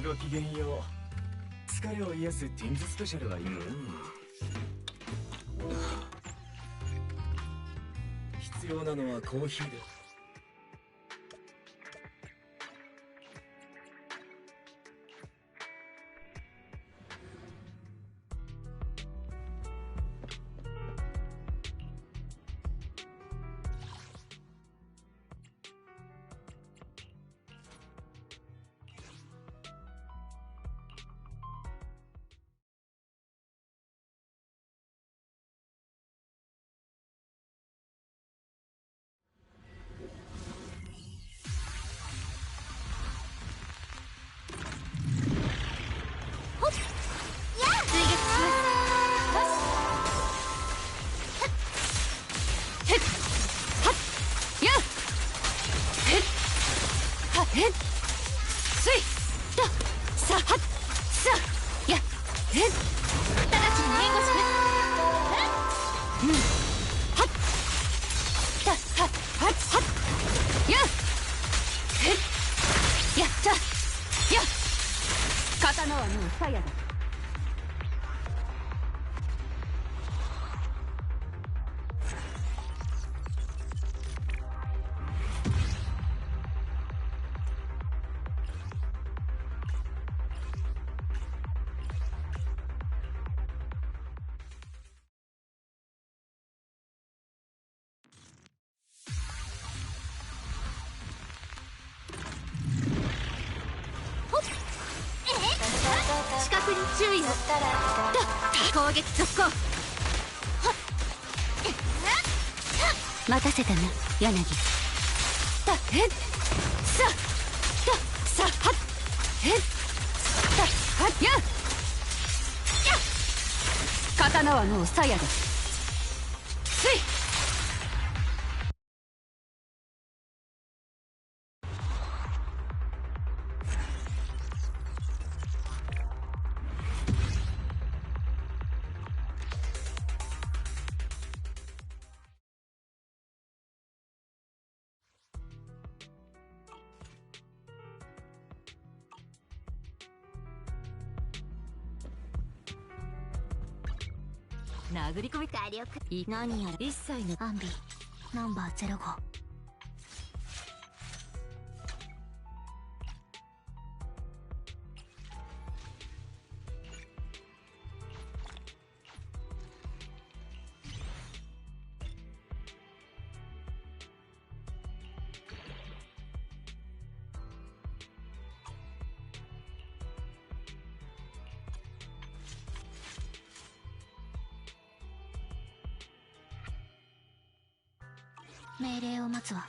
ごきげんよう。疲れを癒すティンズスペシャルはいいよ。必要なのはコーヒーだ。刀はもう鞘だ。視覚に注意を。攻撃続行。待たせたな、柳。さはっやっ刀はもう鞘だ。つい殴り込み火力。何やら一切のアンビナンバー05。命令を待つわ。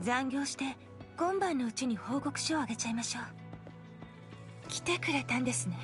残業して今晩のうちに報告書をあげちゃいましょう。来てくれたんですね。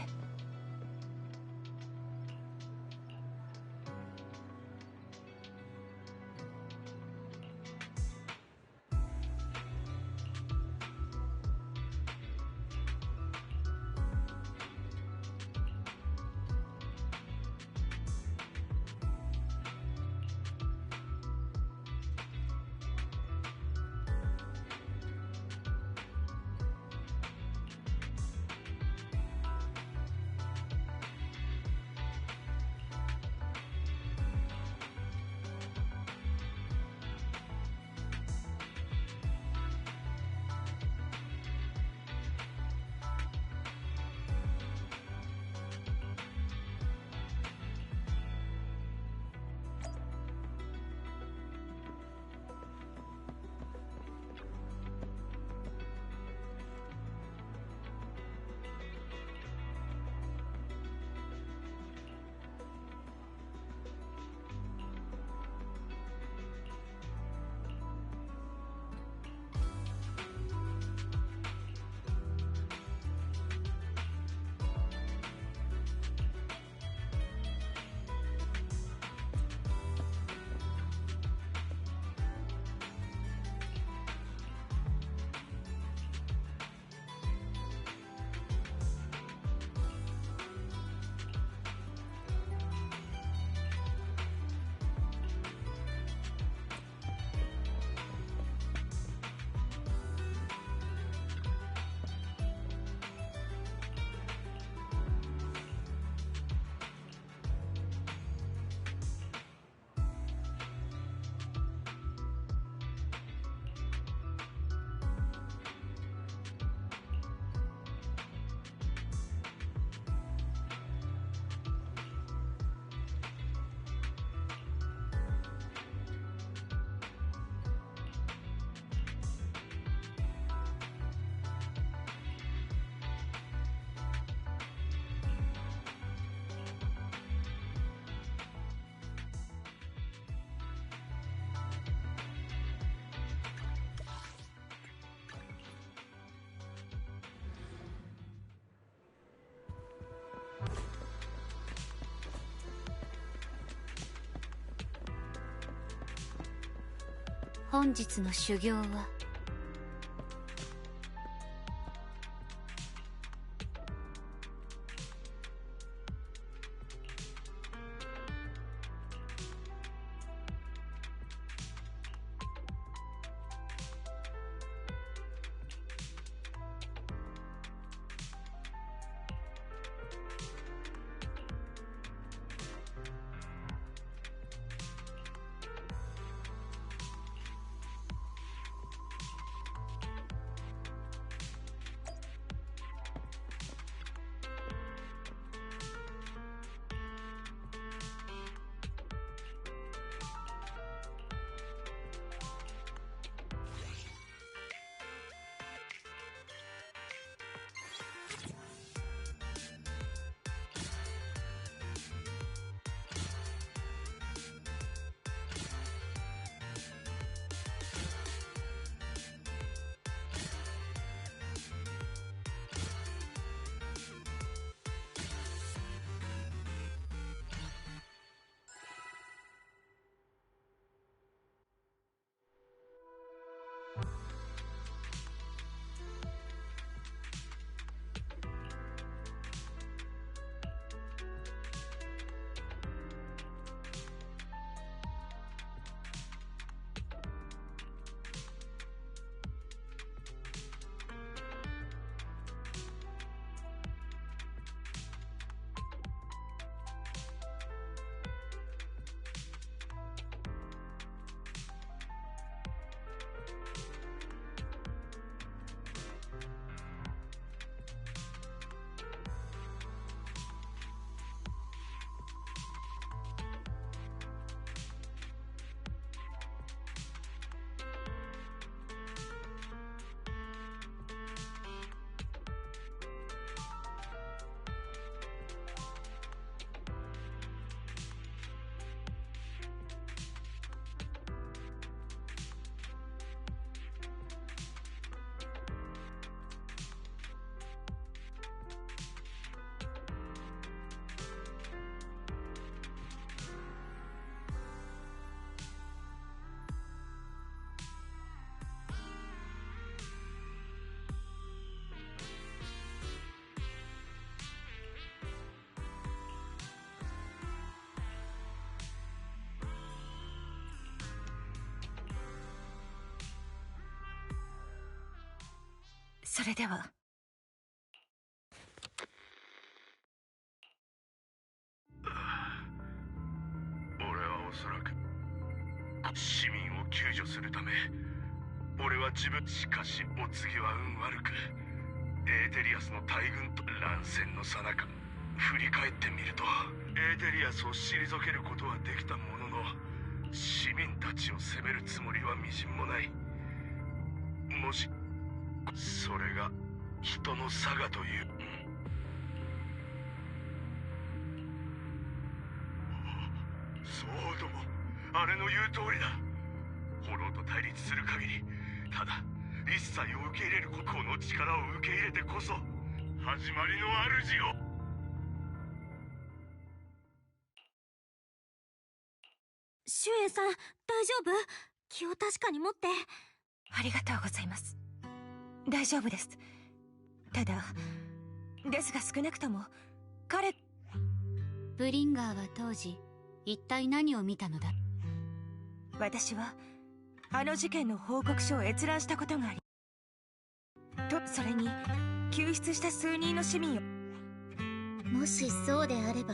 本日の修行はそれでは。俺はおそらく市民を救助するため、俺は自分。しかしお次は運悪くエーテリアスの大軍と乱戦の最中、振り返ってみるとエーテリアスを退けることはできたものの、市民たちを責めるつもりはみじんもない。もしそれが人の差がという、そうともあれの言う通りだ。ホローと対立する限り、ただ一切を受け入れること、この力を受け入れてこそ始まりの主を。シュエンさん、大丈夫？気を確かに持って。ありがとうございます。大丈夫です。ただですが、少なくとも彼。ブリンガーは当時一体何を見たのだ？私はあの事件の報告書を閲覧したことがあり、それに救出した数人の市民を。もしそうであれば、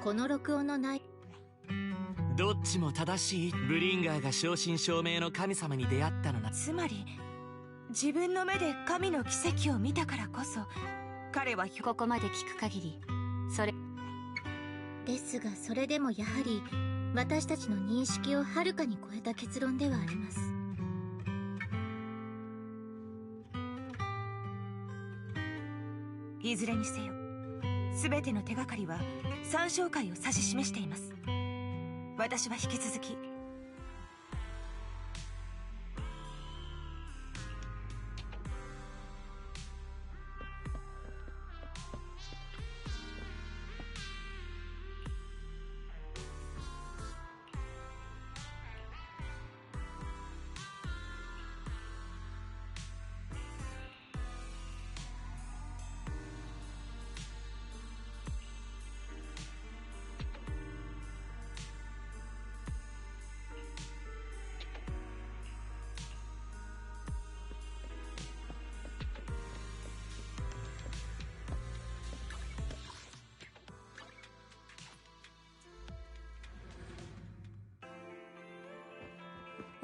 この録音のないどっちも正しい。ブリンガーが正真正銘の神様に出会ったのな。つまり自分の目で神の奇跡を見たからこそ彼はここまで聞く限り、それですが、それでもやはり私たちの認識をはるかに超えた結論ではあります。いずれにせよ、全ての手がかりは参照会を指し示しています。私は引き続き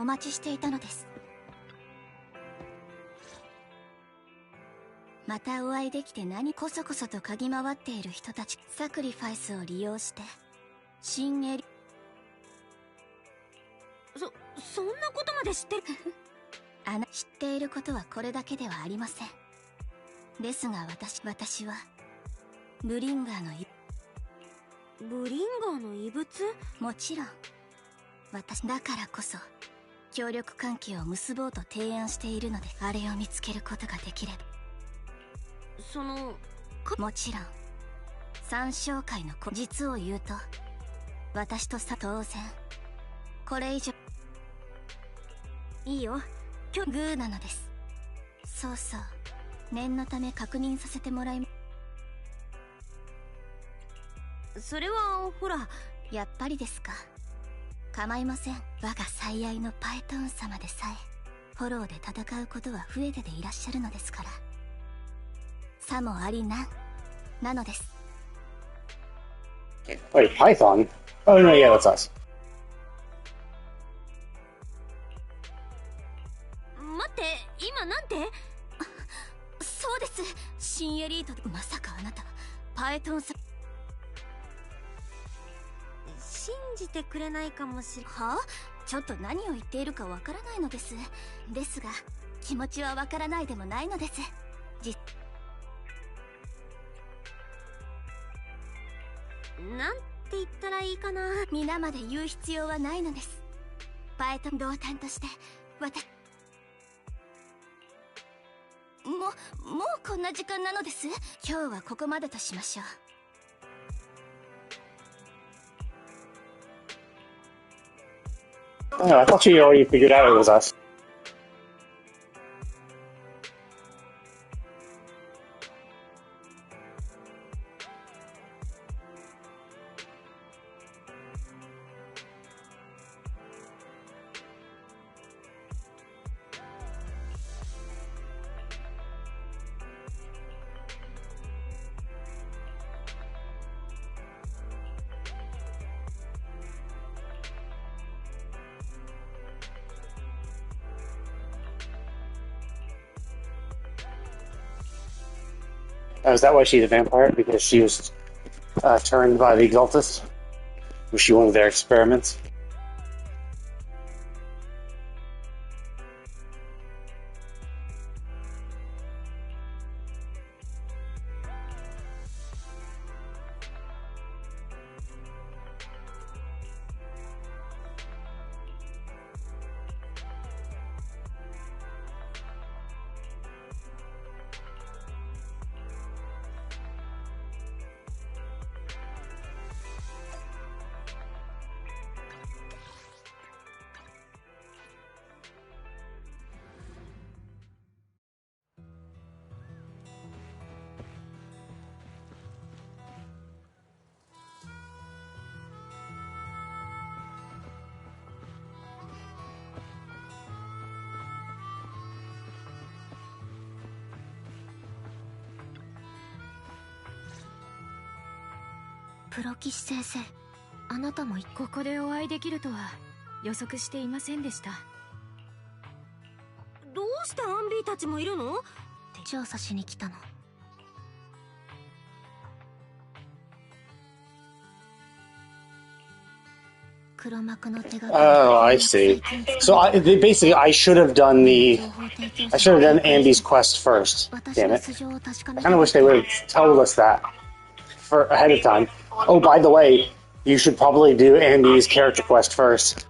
お待ちしていたのです。またお会いできて何こそこそと嗅ぎ回っている人たち。サクリファイスを利用して新エリそんなことまで知ってる知っていることはこれだけではありません。ですが私はブリンガーのブリンガーの遺物？もちろん私だからこそ協力関係を結ぼうと提案しているので、あれを見つけることができれば。もちろん参照会の実を言うと、私と当然これ以上いいよグーなのです。そうそう、念のため確認させてもらいそれはほら。やっぱりですか。構いません。我が最愛のパイトーン様でさえフォローで戦うことは増えてでいらっしゃるのですから。さもありなのです。Wait, Python? Oh no, yeah, that's us. 待って、今なんて？そうです、新エリートで。まさかあなたパイトーンさん信じてくれないかもしれはあ？ちょっと何を言っているかわからないのです。ですが気持ちはわからないでもないのです。なんて言ったらいいかな。皆まで言う必要はないのです。パイトン同担としてもうこんな時間なのです。今日はここまでとしましょう。Oh, I thought you already figured out it was us. Oh, is that why she's a vampire? Because she was turned by the Exaltus? Was she one of their experiments?プロ棋士先生、あなたもここでお会いできるとは予測していませんでした。どうしてアンビーたちもいるの？調査しに来たの。黒幕の手が。Oh, I see. So basically, I should have done Andy's quest first. Damn it! I kind of wish they would have told us that ahead of time. Oh, by the way, you should probably do Andy's character quest first.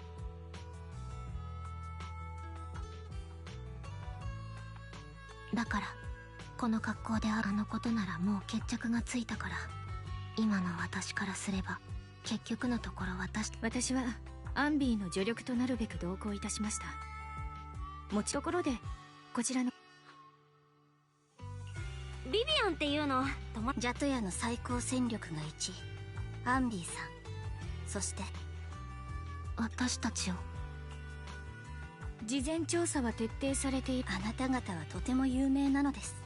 だからこの格好であのことならもう決着がついたから、今の私からすれば結局のところ私はアンビーの助力となるべく同行いたしました。持ちところでこちらのビビアンっていうのジャトヤの最高戦力が1、アンビーさん、そして私たちを。事前調査は徹底されている。あなた方はとても有名なのです。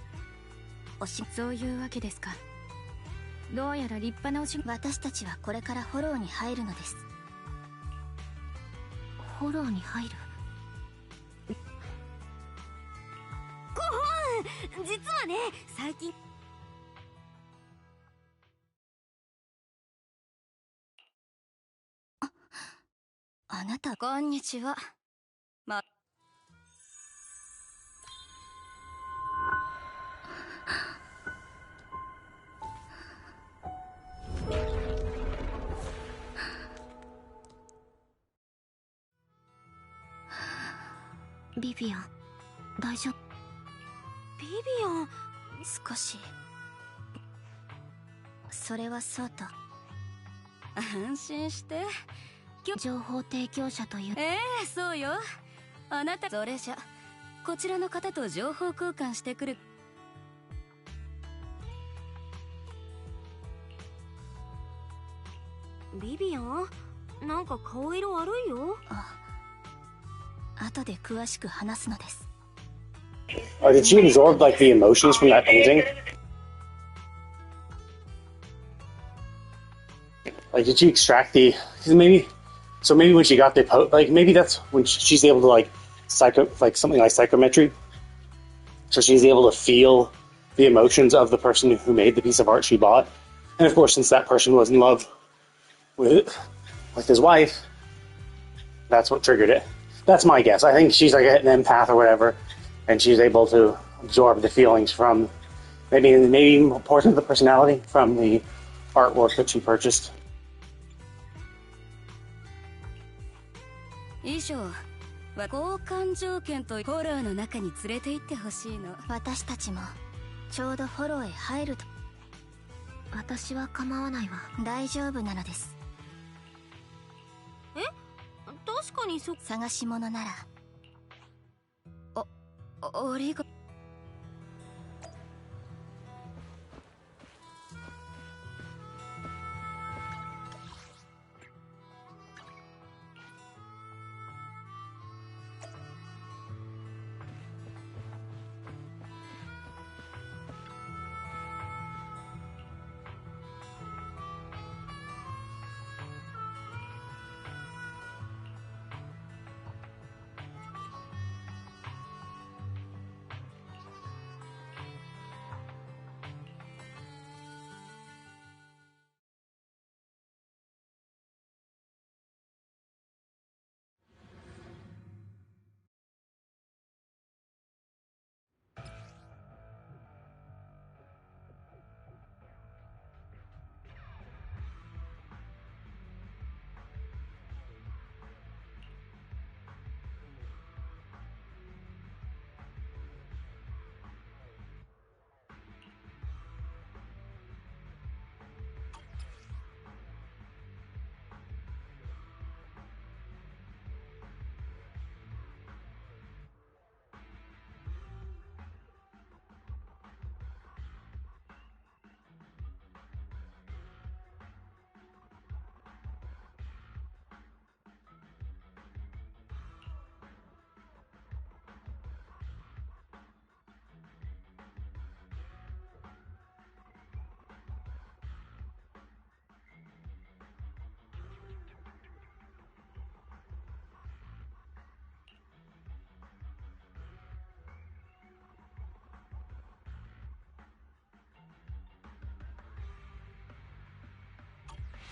そういうわけですか。どうやら立派な私たちはこれからフォローに入るのです。フォローに入る？実はね、最近あなた、こんにちは。ビビアン、大丈夫？ビビアン、少し。それはそうと。安心して。情報提供者という。そうよ。あなたそれじゃこちらの方と情報交換してくる。ビビアン、なんか顔色悪いよ。後で詳しく話すのです。Did she absorb like the emotions from that painting? Like, did she extract the? Maybe when she got the maybe that's when she's able to like something like psychometry. So she's able to feel the emotions of the person who made the piece of art she bought, and of course, since that person was in love with his wife, that's what triggered it. That's my guess. I think she's like an empath or whatever, and she's able to absorb the feelings from maybe a portion of the personality from the artwork that she purchased. 以上、交換条件とホローの中に連れて行ってほしいの。私たちもちょうどフォローへ入ると。私は構わないわ。大丈夫なのです。確かに探し物なら。ありが。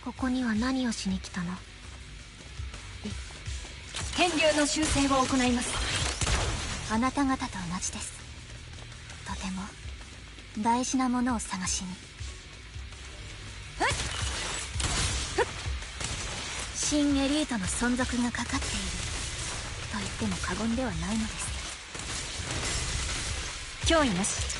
ここには何をしに来たの？変流の修正を行います。あなた方と同じです。とても大事なものを探しに。新エリートの存続がかかっていると言っても過言ではないのです。脅威なし。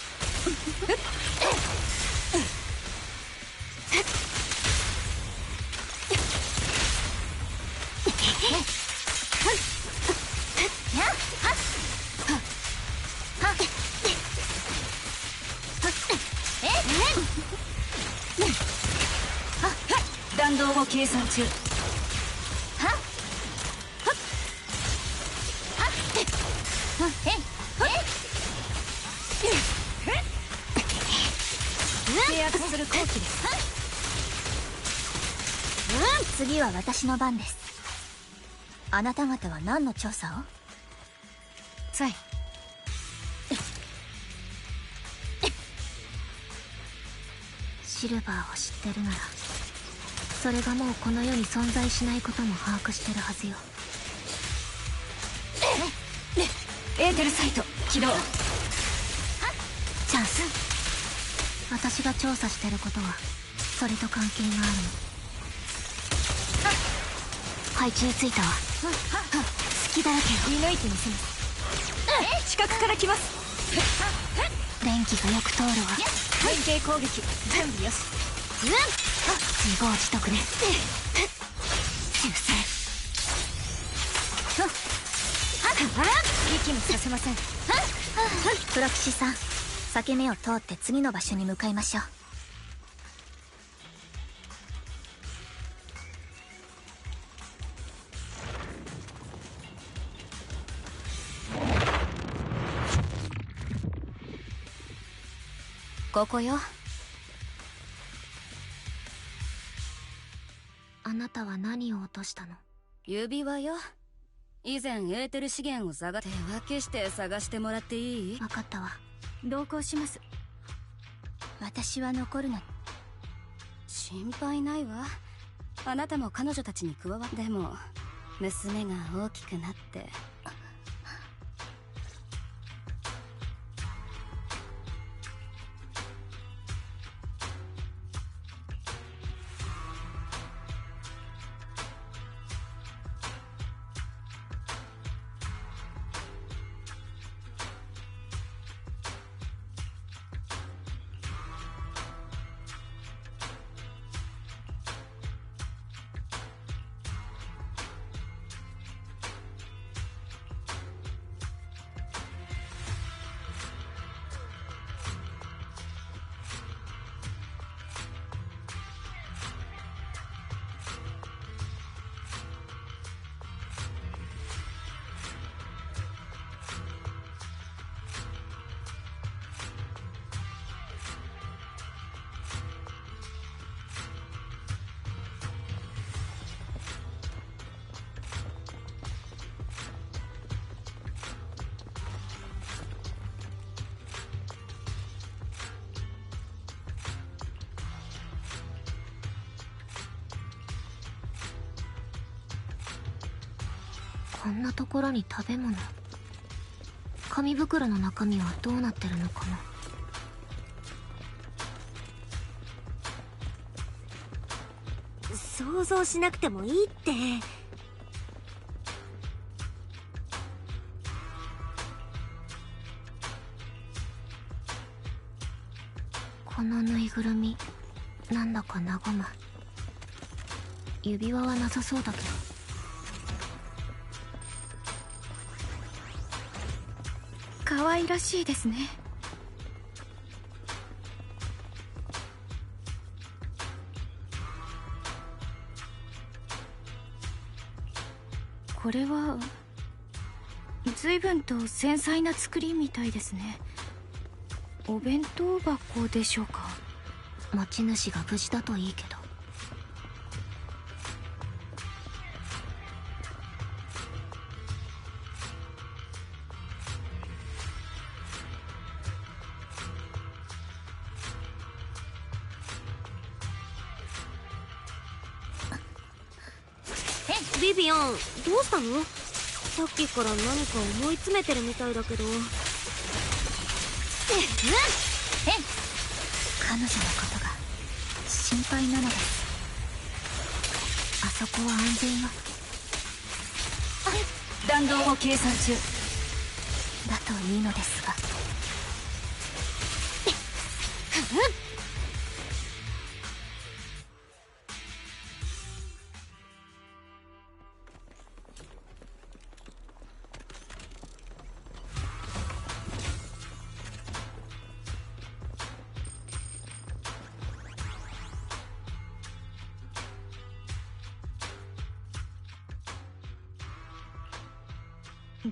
弾道を計算中。制圧する後期です。次は私の番です。あなた方は何の調査を？ツァイ。シルバーを知ってるなら、それがもうこの世に存在しないことも把握してるはずよ。エーテルサイト起動。チャンス。私が調査してることはそれと関係があるの。配置についたわ。隙だらけ見抜いてみせます。近くから来ます。電気がよく通るわ。連携攻撃準備よし。自業自得ね。修正。息もさせません。プロ騎士さん、裂け目を通って次の場所に向かいましょう。ここよ。あなたは何を落としたの？指輪よ。以前エーテル資源を探って分けして探してもらっていい？分かったわ。同行します。私は残るの。心配ないわ。あなたも彼女たちに加わって。でも娘が大きくなって。こんなところに食べ物。紙袋の中身はどうなってるのかな。想像しなくてもいいって。このぬいぐるみなんだか和む。指輪はなさそうだけど。可愛らしいですね。これは随分と繊細な作りみたいですね。お弁当箱でしょうか。持ち主が無事だといいけど。ビビアン、どうしたの？さっきから何か思い詰めてるみたいだけど。彼女のことが心配なのです。あそこは安全よ。弾道を計算中だといいのですが。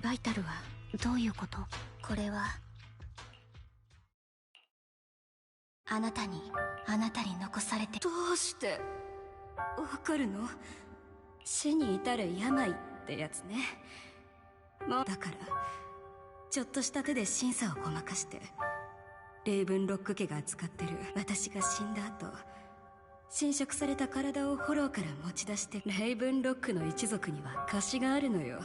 バイタルはどういうこと？これはあなたに残されて。どうしてわかるの？死に至る病ってやつね。もうだからちょっとした手で審査をごまかしてレイブンロック家が扱ってる私が死んだ後、侵食された体をフォローから持ち出してレイブンロックの一族には貸しがあるのよ。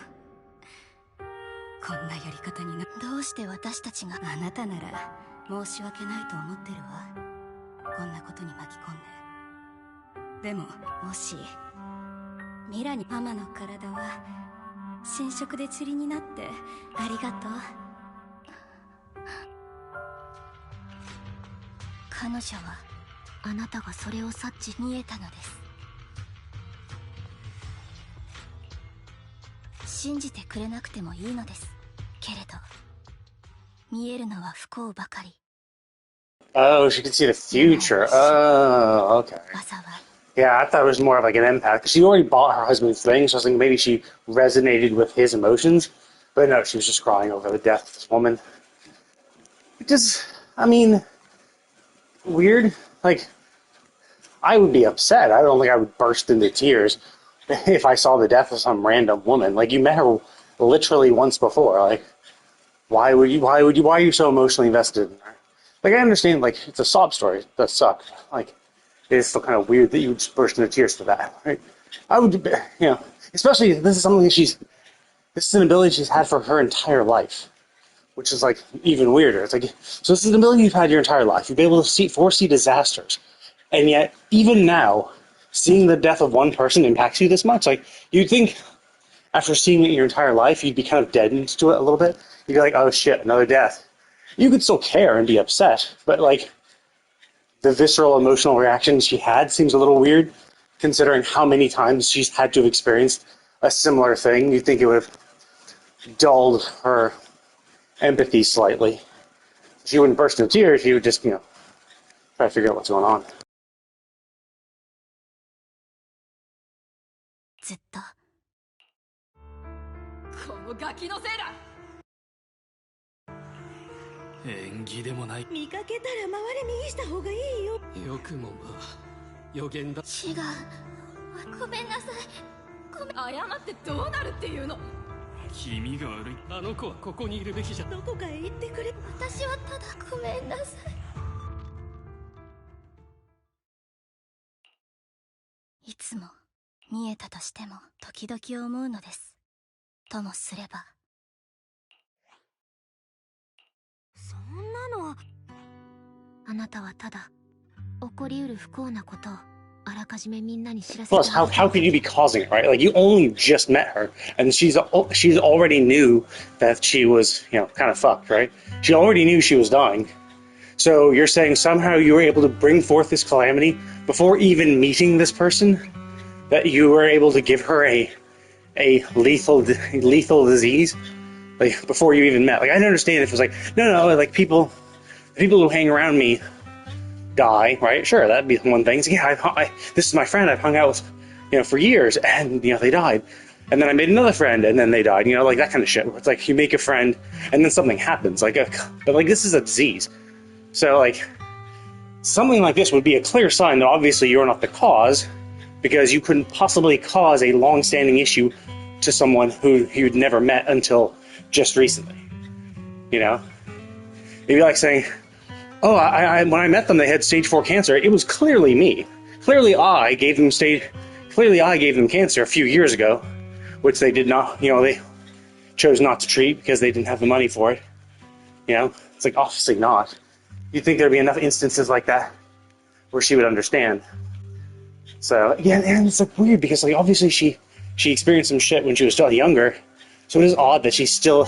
こんなやり方にな。どうして私たちが。あなたなら申し訳ないと思ってるわ、こんなことに巻き込んで。でももしミラにママの体は侵食で塵になって。ありがとう。彼女はあなたがそれを察知見えたのです。信じてくれなくてもいいのですけれど、見えるのは不幸ばかり。 Oh, she could see the future. Oh, okay. Yeah, I thought it was more of like an empath. She already bought her husband's thing, so I was thinking maybe she resonated with his emotions. But no, she was just crying over the death of this woman. Just, I mean, weird. Like, I would be upset. I don't think I would burst into tears if I saw the death of some random woman. Like, you met her literally once before. Like, why are you so emotionally invested in her? Like, I understand, like, it's a sob story. It does suck. Like, it is still kind of weird that you would just burst into tears for that, right? I would, you know, especially this is something that this is an ability she's had for her entire life, which is, like, even weirder. It's like, so this is an ability you've had your entire life. You've been able to foresee disasters. And yet, even now, seeing the death of one person impacts you this much. Like, you'd think, after seeing it your entire life, you'd be kind of deadened to it a little bit. You'd be like, oh shit, another death. You could still care and be upset, but, like, the visceral emotional reaction she had seems a little weird, considering how many times she's had to have experienced a similar thing. You'd think it would have dulled her empathy slightly. She wouldn't burst into tears, she would just, you know, try to figure out what's going on. ずっと。このガキのせいだ。縁起でもない。見かけたら周り見した方がいいよ。よくもまあ予言だ。違う。ごめんなさい。謝ってどうなるっていうの。君が悪い。あの子はここにいるべきじゃ。どこかへ行ってくれ。私はただごめんなさい。いつも見えたとしても時々思うのです。ともすれば。そんなの。あなたはただ起こりうる不幸なことをあらかじめみんなに知らせて。 Plus, how could you be causing it, right? Like, you only just met her, and she's already knew that she was, you know, kind of fucked, right? She already knew she was dying. So you're saying somehow you were able to bring forth this calamity before even meeting this person? That you were able to give her a lethal disease? Like, before you even met? Like, I don't understand if it was like, no, like, the people who hang around me die, right? Sure, that'd be one thing. So, yeah, this is my friend I've hung out with, you know, for years, and, you know, they died. And then I made another friend, and then they died, you know, like that kind of shit. It's like, you make a friend, and then something happens. Like, but, like, this is a disease. So, like, something like this would be a clear sign that obviously you're not the cause, because you couldn't possibly cause a long-standing issue to someone who you'd never met until just recently. You know? It'd be like saying, oh, when I met them, they had stage 4 cancer. It was clearly me. Clearly I gave them cancer a few years ago. which they did not, they chose not to treat because they didn't have the money for it. It's like, obviously not. You'd think there'd be enough instances like that where she would understand. So, yeah, and it's like weird because like obviously she experienced some shit when she was still younger, so it is odd that she still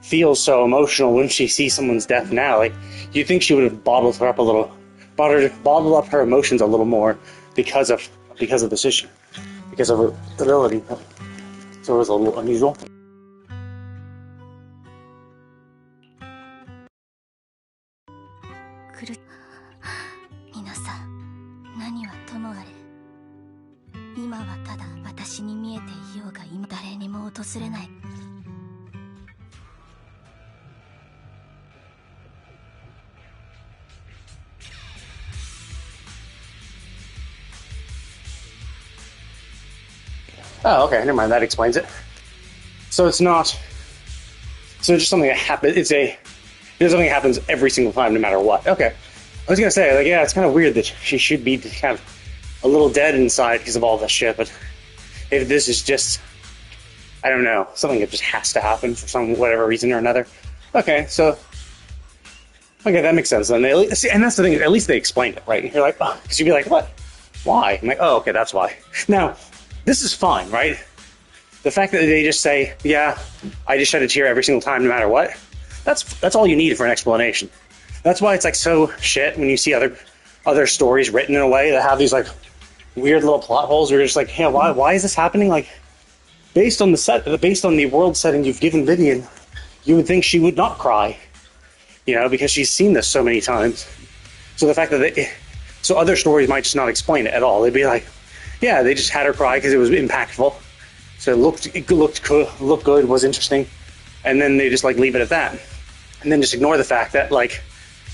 feels so emotional when she sees someone's death now. Like, you'd think she would have bottled up her emotions a little more because of this issue, because of her ability. So it was a little unusual. Oh, okay, never mind. That explains it. So it's not. So it's just something that happens. It's something that happens every single time, no matter what. Okay, I was gonna say, like, yeah, it's kind of weird that she should be kind of a little dead inside because of all this shit. But if this is just, I don't know, something that just has to happen for whatever reason or another. Okay, so. Okay, that makes sense. And that's the thing. At least they explained it, right? You're like, oh, because you'd be like, what? Why? I'm like, oh, okay, that's why. Now. This is fine, right? The fact that they just say, yeah, I just shed a tear every single time, no matter what, that's all you need for an explanation. That's why it's like so shit when you see other stories written in a way that have these like weird little plot holes where you're just like, hey, why is this happening? Like, based on the world setting you've given Vivian, you would think she would not cry, because she's seen this so many times. So the fact that so other stories might just not explain it at all. They'd be like, yeah, they just had her cry because it was impactful. So it looked good, was interesting. And then they just like leave it at that. And then just ignore the fact that like,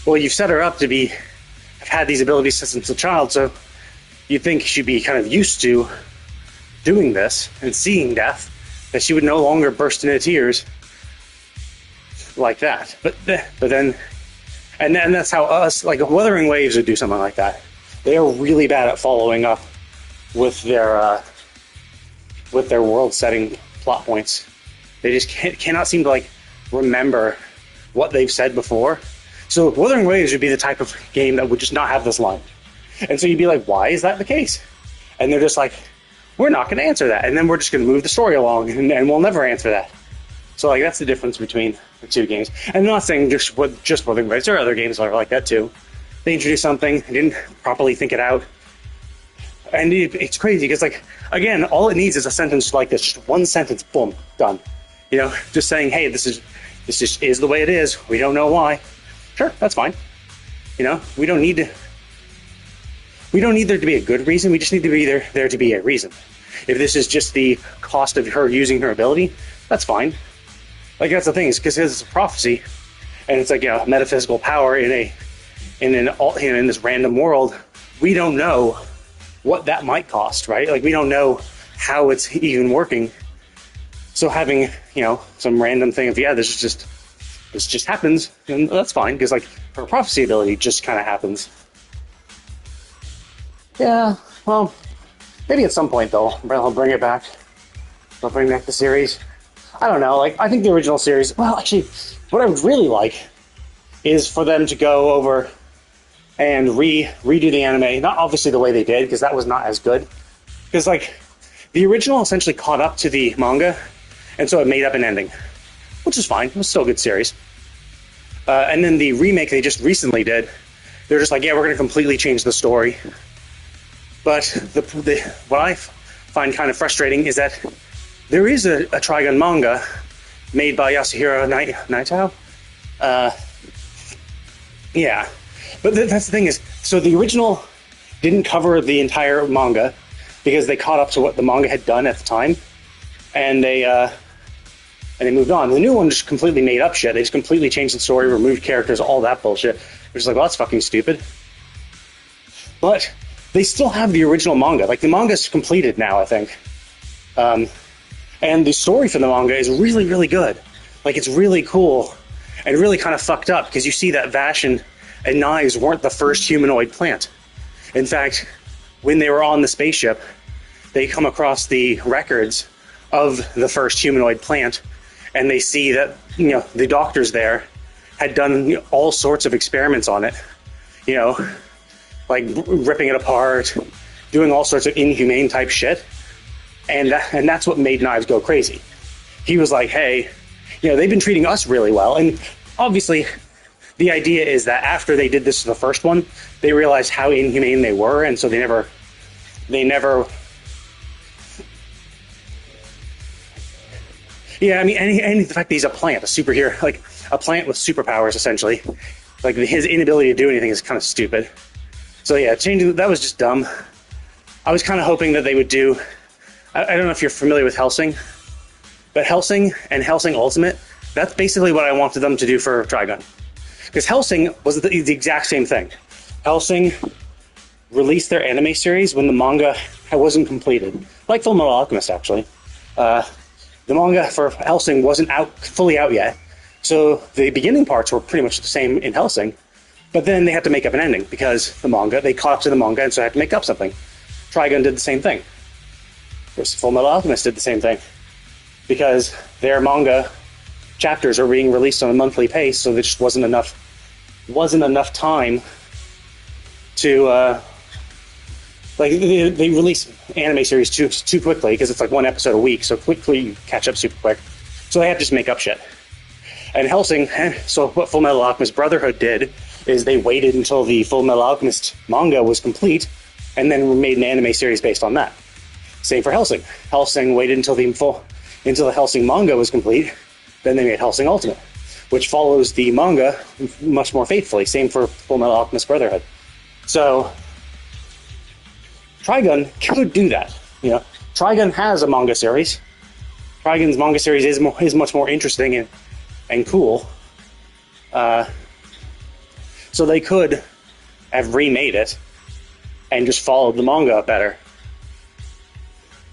well, you've set her up to have had these abilities since a child, so you'd think she'd be kind of used to doing this and seeing death, that she would no longer burst into tears like that. But then, and that's how us, like Wuthering Waves would do something like that. They are really bad at following up with their world-setting plot points. They just cannot seem to like remember what they've said before. So Wuthering Waves would be the type of game that would just not have this line, and so you'd be like, why is that the case? And they're just like, we're not going to answer that, and then we're just going to move the story along, and we'll never answer that. So like that's the difference between the two games. And I'm not saying just Wuthering Waves. There are other games that are like that too. They introduce something, didn't properly think it out. And it's crazy because, like, again, all it needs is a sentence like this, just one sentence, boom, done. Just saying, hey, this just is the way it is. We don't know why. Sure, that's fine. We don't need there to be a good reason. We just need to be there to be a reason. If this is just the cost of her using her ability, that's fine. Like, that's the thing, is because it's a prophecy, and it's like, metaphysical power in this random world. We don't know what that might cost, right? Like, we don't know how it's even working. So having, some random thing of, this just happens, and that's fine, because, like, her prophecy ability just kind of happens. Yeah, well, maybe at some point, though, I'll bring it back. I'll bring back the series. I don't know, like, I think the original series, well, actually, what I would really like is for them to go over and redo the anime, not obviously the way they did, because that was not as good. Because, like, the original essentially caught up to the manga, and so it made up an ending, which is fine. It was still a good series. And then the remake they just recently did, they're just like, yeah, we're going to completely change the story. But what I find kind of frustrating is that there is a Trigun manga made by Yasuhiro Naito. Yeah. But that's the thing is, so the original didn't cover the entire manga because they caught up to what the manga had done at the time, and they moved on. The new one just completely made up shit. They just completely changed the story, removed characters, all that bullshit. Which is like, well, that's fucking stupid. But they still have the original manga. Like, the manga's completed now, I think. And the story for the manga is really, really good. Like, it's really cool and really kind of fucked up because you see that Vash and knives weren't the first humanoid plant. In fact, when they were on the spaceship, they come across the records of the first humanoid plant, and they see that, you know, the doctors there had done, you know, all sorts of experiments on it, you know, like ripping it apart, doing all sorts of inhumane type shit, and that's what made Knives go crazy. He was like, hey, you know, they've been treating us really well, and obviously the idea is that after they did this to the first one, they realized how inhumane they were, and so they never yeah, I mean, and the fact that he's a plant, a superhero, like a plant with superpowers, essentially, like his inability to do anything is kind of stupid. So yeah, changing that was just dumb. I was kind of hoping that they would do, I don't know if you're familiar with Hellsing, but Hellsing and Hellsing Ultimate, that's basically what I wanted them to do for Trigun. Because Hellsing was the exact same thing. Hellsing released their anime series when the manga wasn't completed. Like Fullmetal Alchemist, actually. The manga for Hellsing wasn't fully out yet, so the beginning parts were pretty much the same in Hellsing, but then they had to make up an ending because they caught up to the manga, and so they had to make up something. Trigun did the same thing. Fullmetal Alchemist did the same thing, because their manga chapters are being released on a monthly pace, so there just wasn't enough time to they release anime series too quickly, because it's like one episode a week, so quickly you catch up super quick. So they had to just make up shit. And Hellsing, so what Fullmetal Alchemist Brotherhood did is they waited until the Fullmetal Alchemist manga was complete, and then made an anime series based on that. Same for Hellsing. Hellsing waited until the Hellsing manga was complete, then they made Hellsing Ultimate, which follows the manga much more faithfully. Same for Fullmetal Alchemist Brotherhood. So Trigun could do that. You know, Trigun has a manga series. Trigun's manga series is much more interesting and cool. So they could have remade it and just followed the manga better.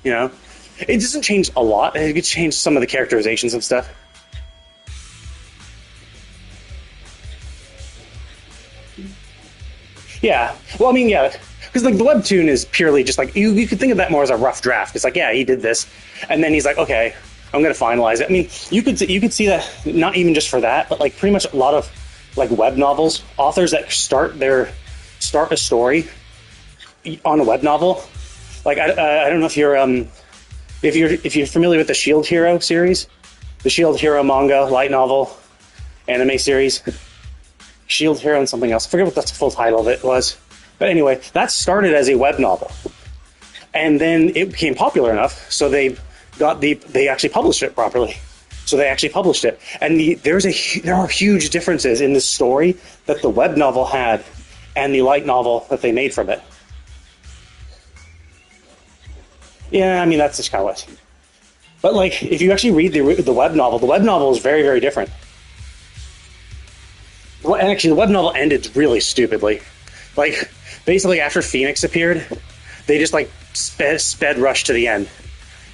You know, it doesn't change a lot. It could change some of the characterizations and stuff. Yeah. Well, I mean, yeah. Because like the webtoon is purely just like you could think of that more as a rough draft. It's like, yeah, he did this, and then he's like, okay, I'm gonna finalize it. I mean, you could see that not even just for that, but like pretty much a lot of like web novels, authors that start a story on a web novel. Like I don't know if you're familiar with the Shield Hero series, the Shield Hero manga, light novel, anime series, Shield Hero and something else. I forget what the full title of it was. But anyway, that started as a web novel, and then it became popular enough, so they actually published it properly. So they actually published it, and there are huge differences in the story that the web novel had and the light novel that they made from it. Yeah, I mean that's just kind of what. But like, if you actually read the web novel is very, very different. Well, and actually, the web novel ended really stupidly. Like, basically after Phoenix appeared, they just like sped rush to the end.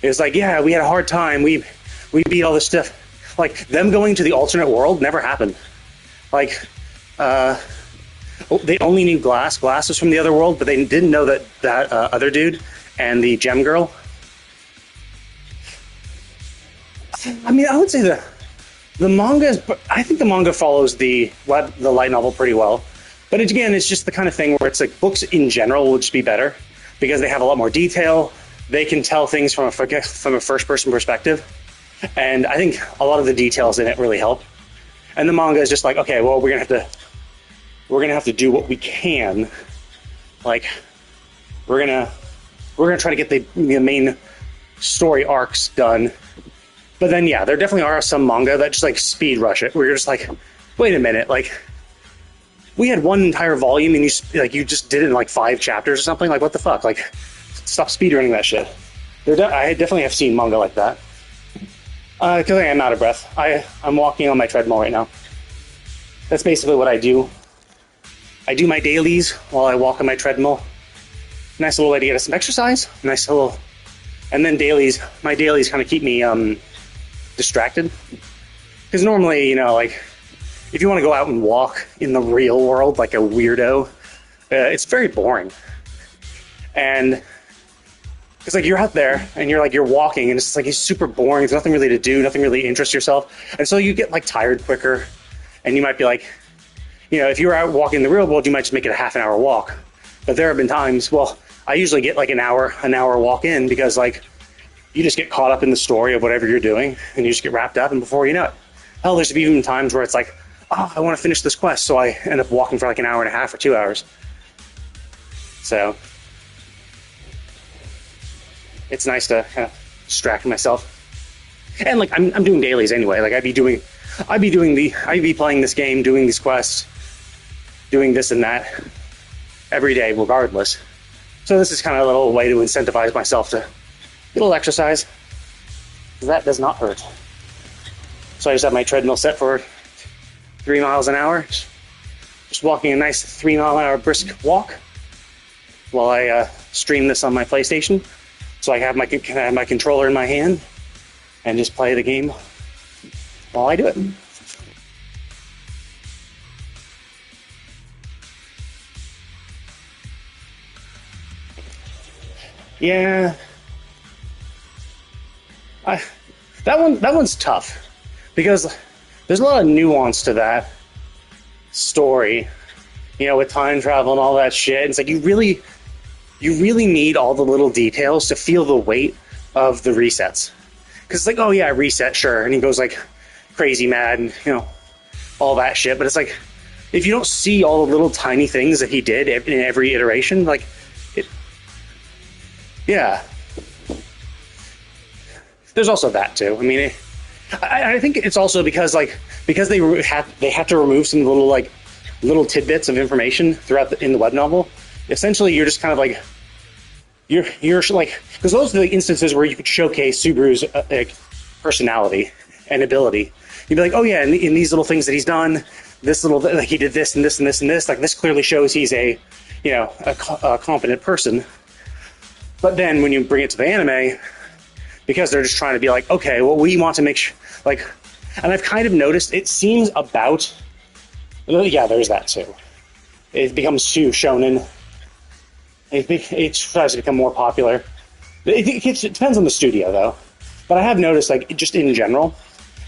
It was like, yeah, we had a hard time. We beat all this stuff. Like, them going to the alternate world never happened. Like, they only knew Glass. Glass was from the other world, but they didn't know that other dude and the gem girl. I mean, I would say the manga I think the manga follows the light novel pretty well. But again, it's just the kind of thing where it's like books in general will just be better because they have a lot more detail. They can tell things from a first-person perspective, and I think a lot of the details in it really help. And the manga is just like, okay, well, we're gonna have to do what we can. Like, we're gonna try to get the main story arcs done. But then, yeah, there definitely are some manga that just like speed rush it, where you're just like, wait a minute, like, we had one entire volume and you just did it in like 5 chapters or something. Like, what the fuck? Like, stop speedrunning that shit. I definitely have seen manga like that. Because I am out of breath. I'm walking on my treadmill right now. That's basically what I do. I do my dailies while I walk on my treadmill. Nice little way to get some exercise. Nice little, and then my dailies kind of keep me distracted. Because normally, like, if you want to go out and walk in the real world like a weirdo, it's very boring. And Because like you're out there and you're walking and it's just like it's super boring. There's nothing really to do, nothing really interests yourself, and so you get like tired quicker. And you might be like, if you were out walking in the real world, you might just make it a half an hour walk. But there have been times, well, I usually get like an hour walk in because like you just get caught up in the story of whatever you're doing and you just get wrapped up, and before you know it, hell, there's even times where it's like, oh, I want to finish this quest, so I end up walking for like an hour and a half or 2 hours. So it's nice to kind of distract myself. And like I'm doing dailies anyway. Like I'd be playing this game, doing these quests, doing this and that every day regardless. So this is kind of a little way to incentivize myself to get a little exercise. That does not hurt. So I just have my treadmill set for 3 miles an hour. Just walking a nice 3 mile an hour brisk walk while I stream this on my PlayStation. So I can have my controller in my hand and just play the game while I do it. Yeah. That one's tough because there's a lot of nuance to that story, with time travel and all that shit. It's like you really need all the little details to feel the weight of the resets. Because it's like, oh yeah, reset, sure, and he goes like crazy mad and all that shit. But it's like if you don't see all the little tiny things that he did in every iteration, like yeah. There's also that too. I mean, I think it's also because they have to remove some little tidbits of information throughout in the web novel. Essentially, you're just kind of like you're like, because those are the instances where you could showcase Subaru's personality and ability. You'd be like, oh yeah, in these little things that he's done, this little like he did this and this and this and this. Like this clearly shows he's a competent person. But then when you bring it to the anime, because they're just trying to be like, okay, well, we want to make sure, and I've kind of noticed it seems about, yeah, there's that too. It becomes too shonen. It tries to become more popular. It depends on the studio, though. But I have noticed, just in general,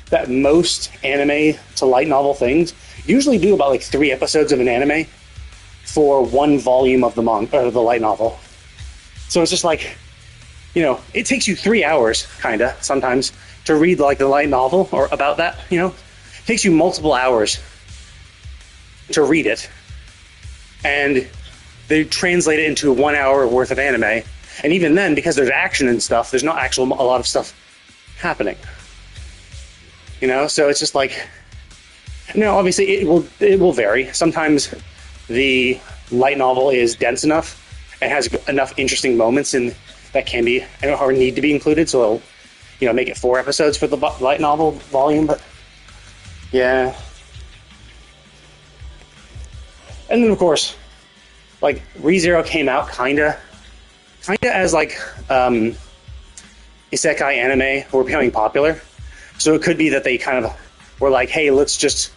that most anime to light novel things usually do about 3 episodes of an anime for 1 volume of the the light novel. So it's just it takes you 3 hours, kinda, sometimes, to read the light novel or about that, It takes you multiple hours to read it. And they translate it into 1 hour worth of anime. And even then, because there's action and stuff, there's not a lot of stuff happening. So it's just obviously it will vary. Sometimes the light novel is dense enough and has enough interesting moments that can be or need to be included, so it'll make it 4 episodes for the light novel volume. But yeah, and then of course, ReZero came out kinda as isekai anime were becoming popular, so it could be that they kind of were like, hey, let's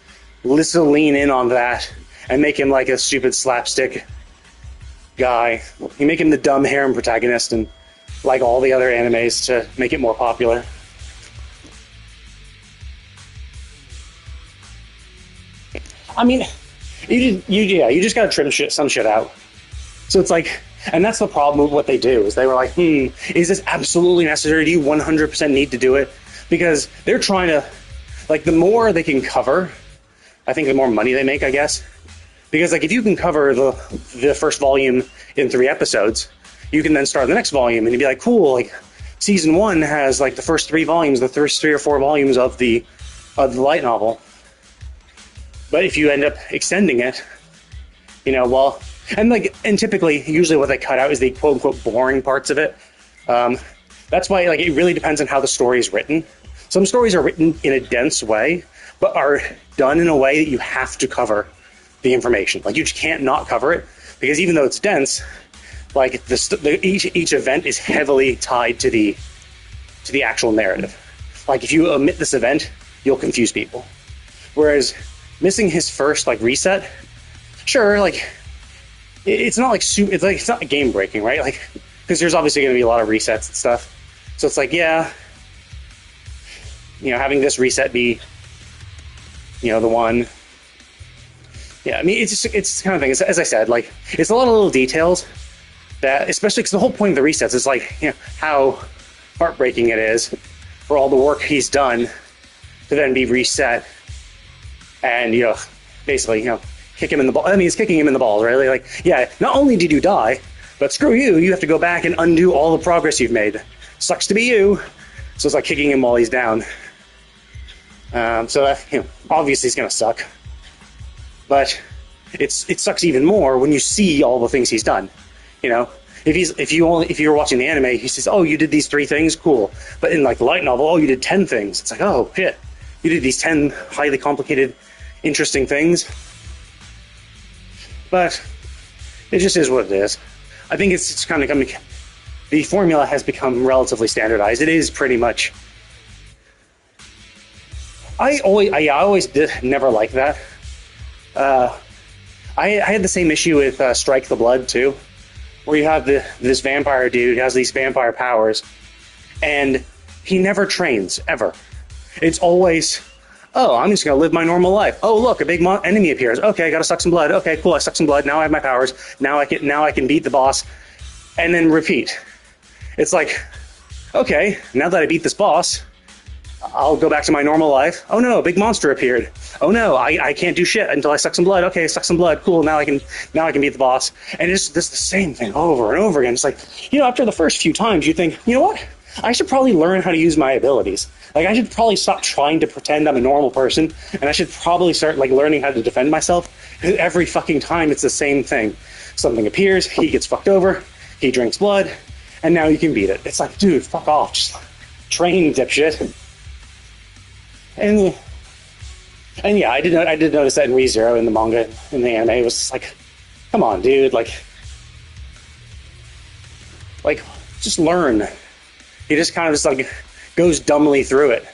lean in on that and make him a stupid slapstick guy. You make him the dumb harem protagonist and all the other animes to make it more popular. I mean, you just gotta trim some shit out. So it's and that's the problem with what they do, is they were like, is this absolutely necessary? Do you 100% need to do it? Because they're trying to, the more they can cover, I think the more money they make, I guess. Because if you can cover the first volume in 3 episodes, you can then start the next volume and you'd be like, cool, season 1 has the first 3 volumes, the first 3 or 4 volumes of the light novel. But if you end up extending it, and typically, usually what they cut out is the quote unquote boring parts of it. That's why it really depends on how the story is written. Some stories are written in a dense way, but are done in a way that you have to cover the information. You just can't not cover it, because even though it's dense, each event is heavily tied to the actual narrative. If you omit this event, you'll confuse people. Whereas missing his first reset, sure, it's not it's not game breaking, right? Because because there's obviously going to be a lot of resets and stuff. So it's like, yeah, having this reset be, the one. Yeah, I mean, it's the kind of thing. As I said, like, it's a lot of little details that, especially because the whole point of the resets is like, how heartbreaking it is for all the work he's done to then be reset, and basically, kick him in the ball. I mean, it's kicking him in the balls, right? Like, yeah, not only did you die, but screw you, you have to go back and undo all the progress you've made. Sucks to be you. So it's like kicking him while he's down. So that, obviously it's gonna suck. But it sucks even more when you see all the things he's done. If you're watching the anime, he says, "Oh, you did these 3 things, cool." But in like the light novel, "Oh, you did 10 things." It's like, "Oh shit, you did these 10 highly complicated, interesting things." But it just is what it is. I think it's kind of coming. The formula has become relatively standardized. It is pretty much. I always did never like that. I had the same issue with Strike the Blood too, where you have this vampire dude who has these vampire powers, and he never trains ever. It's always, "Oh, I'm just gonna live my normal life. Oh, look, a big enemy appears. Okay, I gotta suck some blood. Okay, cool, I suck some blood. Now I have my powers. Now I can beat the boss," and then repeat. It's like, okay, now that I beat this boss, I'll go back to my normal life. Oh no, a big monster appeared. Oh no, I can't do shit until I suck some blood. Okay, suck some blood. Cool. Now I can beat the boss. And it's just the same thing over and over again. It's like, after the first few times, you think, you know what? I should probably learn how to use my abilities. Like, I should probably stop trying to pretend I'm a normal person, and I should probably start like learning how to defend myself. Because every fucking time it's the same thing. Something appears, he gets fucked over, he drinks blood, and now you can beat it. It's like, dude, fuck off. Just train, dipshit. And yeah, I did notice that in ReZero in the manga, in the anime. It was just like, come on, dude, like just learn. He just kind of just like goes dumbly through it.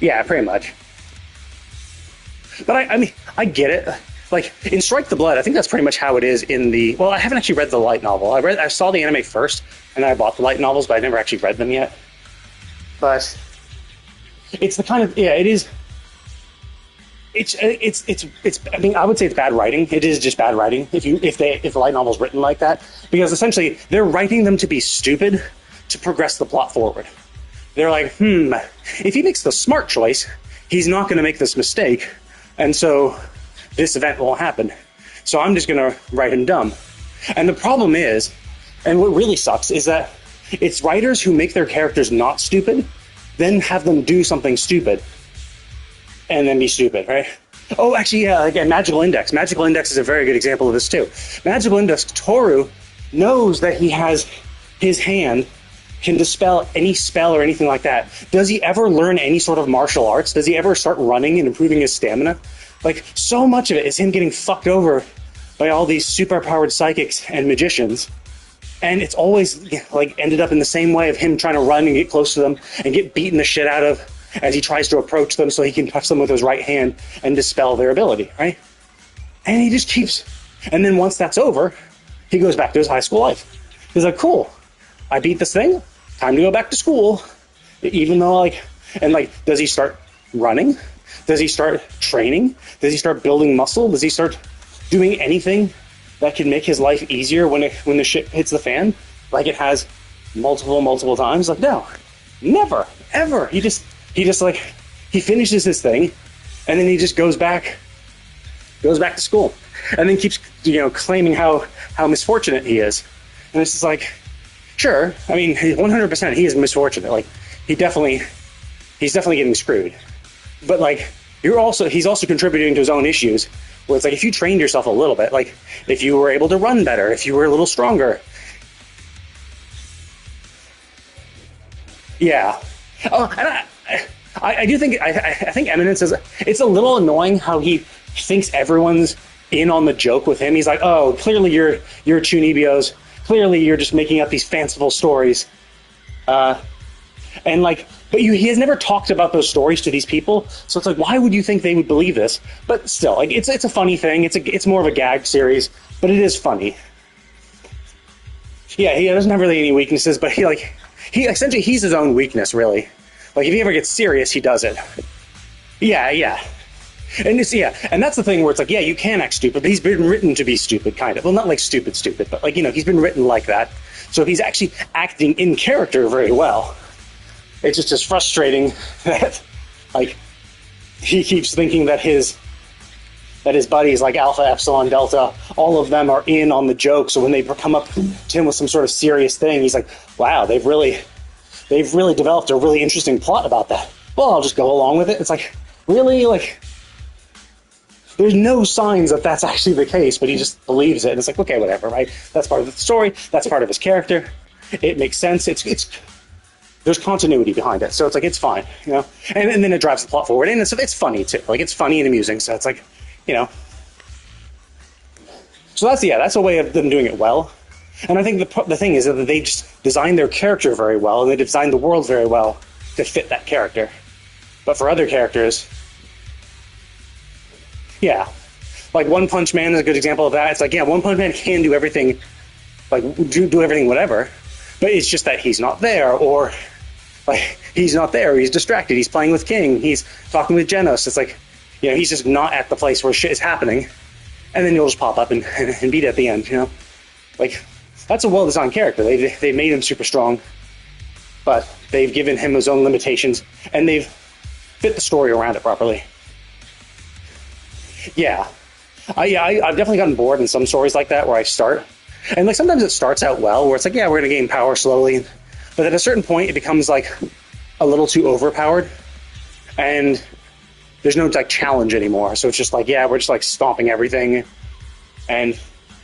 Yeah, pretty much. But I mean, I get it. Like, in Strike the Blood, I think that's pretty much how it is in the... Well, I haven't actually read the light novel. I saw the anime first, and then I bought the light novels, but I never actually read them yet. But it's the kind of... Yeah, it is... It's I mean, I would say it's bad writing. It is just bad writing if the light novel's written like that. Because essentially, they're writing them to be stupid to progress the plot forward. They're like, if he makes the smart choice, he's not going to make this mistake, and so... this event won't happen. So I'm just gonna write him dumb. And the problem is, and what really sucks, is that it's writers who make their characters not stupid, then have them do something stupid, and then be stupid, right? Oh, actually, yeah, again, Magical Index. Magical Index is a very good example of this too. Magical Index, Toru knows that he has his hand can dispel any spell or anything like that. Does he ever learn any sort of martial arts? Does he ever start running and improving his stamina? Like, so much of it is him getting fucked over by all these super-powered psychics and magicians. And it's always, like, ended up in the same way of him trying to run and get close to them and get beaten the shit out of as he tries to approach them so he can touch them with his right hand and dispel their ability, right? And he just keeps... And then once that's over, he goes back to his high school life. He's like, cool, I beat this thing, time to go back to school. Even though, like... And, like, does he start running? Does he start training? Does he start building muscle? Does he start doing anything that can make his life easier when the shit hits the fan? Like it has multiple times? Like, no. Never. Ever. He just like, he finishes his thing, and then he just goes back to school. And then keeps, claiming how misfortunate he is. And it's just like, sure, I mean, 100% he is misfortunate. Like, he's definitely getting screwed. But like, he's also contributing to his own issues, where it's like, if you trained yourself a little bit, like if you were able to run better, if you were a little stronger. Yeah. Oh, and I do think, I think Eminence is, it's a little annoying how he thinks everyone's in on the joke with him. He's like, oh, clearly you're Chunibios. Clearly you're just making up these fanciful stories. And And like, but he has never talked about those stories to these people, so it's like, why would you think they would believe this? But still, like, it's a funny thing. It's more of a gag series, but it is funny. Yeah, he doesn't have really any weaknesses, but he essentially he's his own weakness, really. Like, if he ever gets serious, he does it. Yeah. And and that's the thing where it's like, yeah, you can act stupid, but he's been written to be stupid, kind of. Well, not like stupid, but like, he's been written like that. So he's actually acting in character very well. It's just as frustrating that, like, he keeps thinking that his buddies, like Alpha, Epsilon, Delta, all of them are in on the joke. So when they come up to him with some sort of serious thing, he's like, wow, they've really developed a really interesting plot about that. Well, I'll just go along with it. It's like, really? Like, there's no signs that that's actually the case, but he just believes it. And it's like, okay, whatever, right? That's part of the story. That's part of his character. It makes sense. There's continuity behind it. So it's like, it's fine, And then it drives the plot forward. And it's funny, too. Like, it's funny and amusing. So it's like, So that's a way of them doing it well. And I think the thing is that they just designed their character very well, and they designed the world very well to fit that character. But for other characters, yeah. Like, One Punch Man is a good example of that. It's like, yeah, One Punch Man can do everything, like, do everything whatever, but it's just that he's not there, or, like, he's not there, he's distracted, he's playing with King, he's talking with Genos. It's like, he's just not at the place where shit is happening, and then you'll just pop up and beat it at the end, Like, that's a well-designed character. They've made him super strong, but they've given him his own limitations, and they've fit the story around it properly. Yeah. I've definitely gotten bored in some stories like that where I start. And, like, sometimes it starts out well, where it's like, yeah, we're going to gain power slowly. But at a certain point, it becomes, like, a little too overpowered. And there's no, like, challenge anymore. So it's just like, yeah, we're just, like, stomping everything. And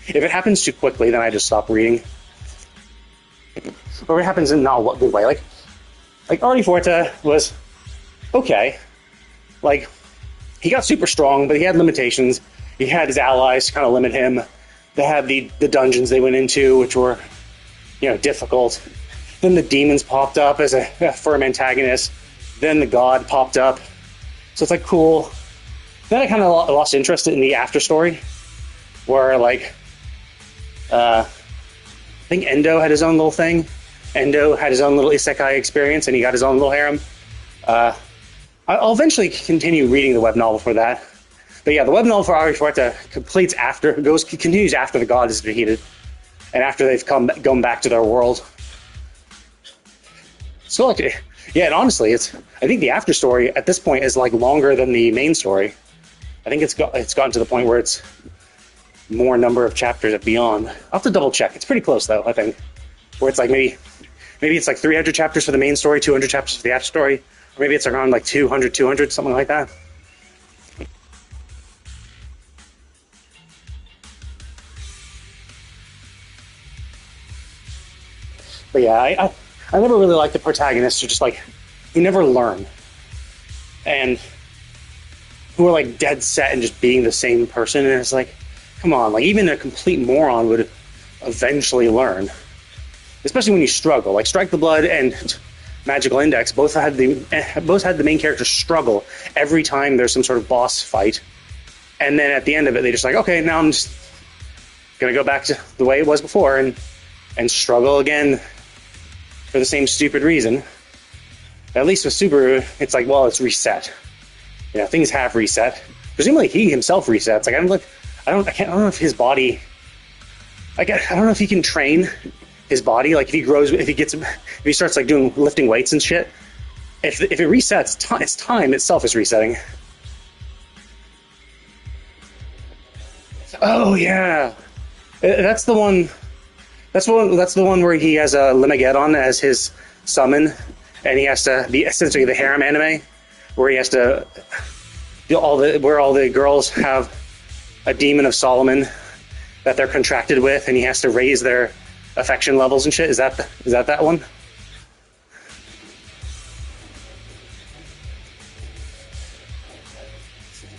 if it happens too quickly, then I just stop reading. Or it happens in not a good way. Like Artie Forte was okay. Like, he got super strong, but he had limitations. He had his allies to kind of limit him. They had the dungeons they went into, which were, difficult. Then the demons popped up as a firm antagonist. Then the god popped up. So it's like, cool. Then I kind of lost interest in the after story, where, like, I think Endo had his own little thing. Endo had his own little isekai experience, and he got his own little harem. I'll eventually continue reading the web novel for that. But yeah, the web novel for Artie Forte continues after the god is defeated, and after they've gone back to their world. So, like, yeah, and honestly, I think the after story at this point is, like, longer than the main story. I think it's gotten to the point where it's more number of chapters at Beyond. I'll have to double check. It's pretty close, though, I think. Where it's like maybe it's like 300 chapters for the main story, 200 chapters for the after story, or maybe it's around like 200, something like that. But yeah, I never really liked the protagonists who just, like, who never learn. And who are, like, dead set and just being the same person. And it's like, come on, like, even a complete moron would eventually learn. Especially when you struggle. Like, Strike the Blood and Magical Index both had the main character struggle every time there's some sort of boss fight. And then at the end of it, they just like, okay, now I'm just gonna go back to the way it was before and struggle again for the same stupid reason. At least with Subaru, it's like, well, it's reset. Things have reset. Presumably he himself resets. Like, I don't know if his body, I don't know if he can train his body. Like, if he starts, like, lifting weights and shit, if it resets, it's time itself is resetting. Oh yeah, that's the one. That's the one where he has a Limageddon as his summon, and he has to be essentially the harem anime, where he has to where all the girls have a demon of Solomon that they're contracted with, and he has to raise their affection levels and shit. Is that that one?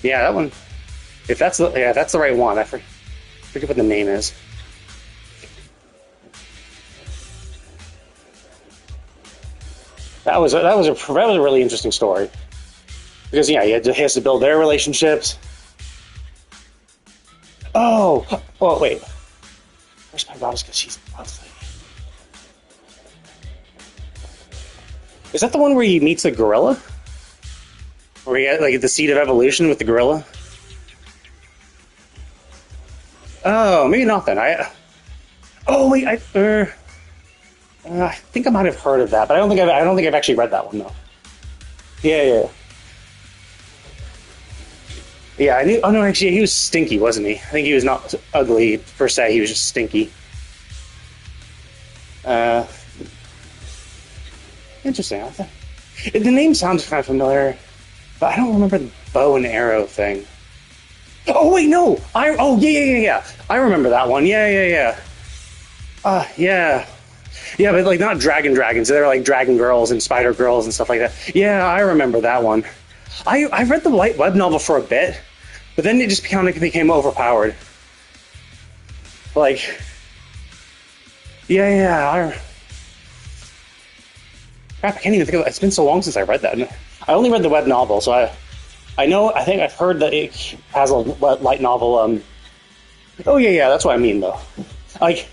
Yeah, that one. If that's the right one. I forget what the name is. That was a really interesting story because yeah, he has to build their relationships. Oh, wait. Where's my goddess? Because she's lovely. Is that the one where he meets the gorilla? Where he had like the seed of evolution with the gorilla? Oh, maybe not then. Oh wait, I think I might have heard of that, but I don't think I've actually read that one though. Yeah. Yeah, I knew. Oh no, actually, he was stinky, wasn't he? I think he was not ugly per se. He was just stinky. Interesting. The name sounds kind of familiar, but I don't remember the bow and arrow thing. Oh wait, no. Yeah. I remember that one. Yeah. Yeah, but like not dragons. They're like dragon girls and spider girls and stuff like that. Yeah, I remember that one. I read the light web novel for a bit, but then it just kind of became overpowered. Like, yeah. Crap, I can't even think of it. It's been so long since I read that. I only read the web novel, so I think I've heard that it has a light novel. Oh yeah, that's what I mean though. Like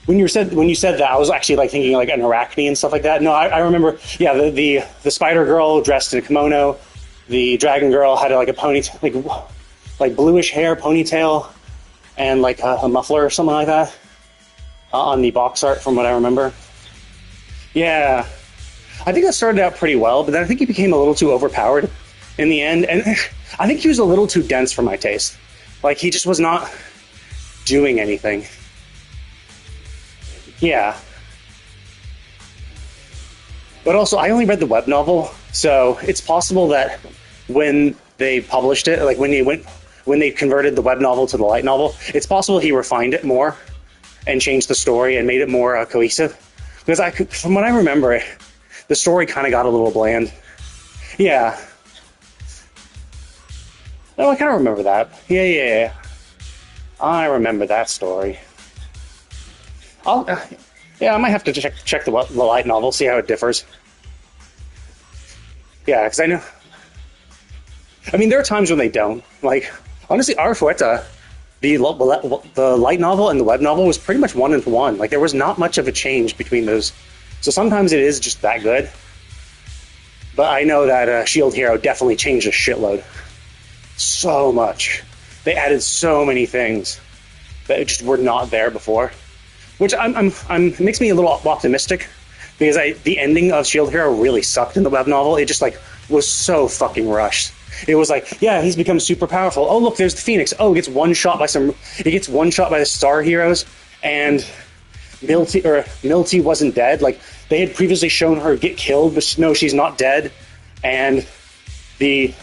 when you said that, I was actually like thinking like an arachne and stuff like that. No, I remember. Yeah, the spider girl dressed in a kimono. The dragon girl had like a ponytail, like bluish hair ponytail, and like a muffler or something like that on the box art, from what I remember. Yeah, I think that started out pretty well, but then I think he became a little too overpowered in the end, and I think he was a little too dense for my taste. Like he just was not doing anything. Yeah. But also, I only read the web novel, so it's possible that when they published it, like when they converted the web novel to the light novel, it's possible he refined it more and changed the story and made it more cohesive. Because from what I remember, the story kind of got a little bland. Yeah. No, I kind of remember that. Yeah. I remember that story. I might have to check the light novel, see how it differs. Yeah, because I know. I mean, there are times when they don't. Like, honestly, Arafueta, the light novel and the web novel was pretty much 1-1. Like, there was not much of a change between those. So sometimes it is just that good. But I know that Shield Hero definitely changed a shitload. So much. They added so many things that just were not there before. Which makes me a little optimistic, because the ending of Shield Hero really sucked in the web novel. It just like was so fucking rushed. It was like, yeah, he's become super powerful. Oh look, there's the Phoenix. Oh, he gets one shot by the Star Heroes, and Milty wasn't dead. Like they had previously shown her get killed, but no, she's not dead. And the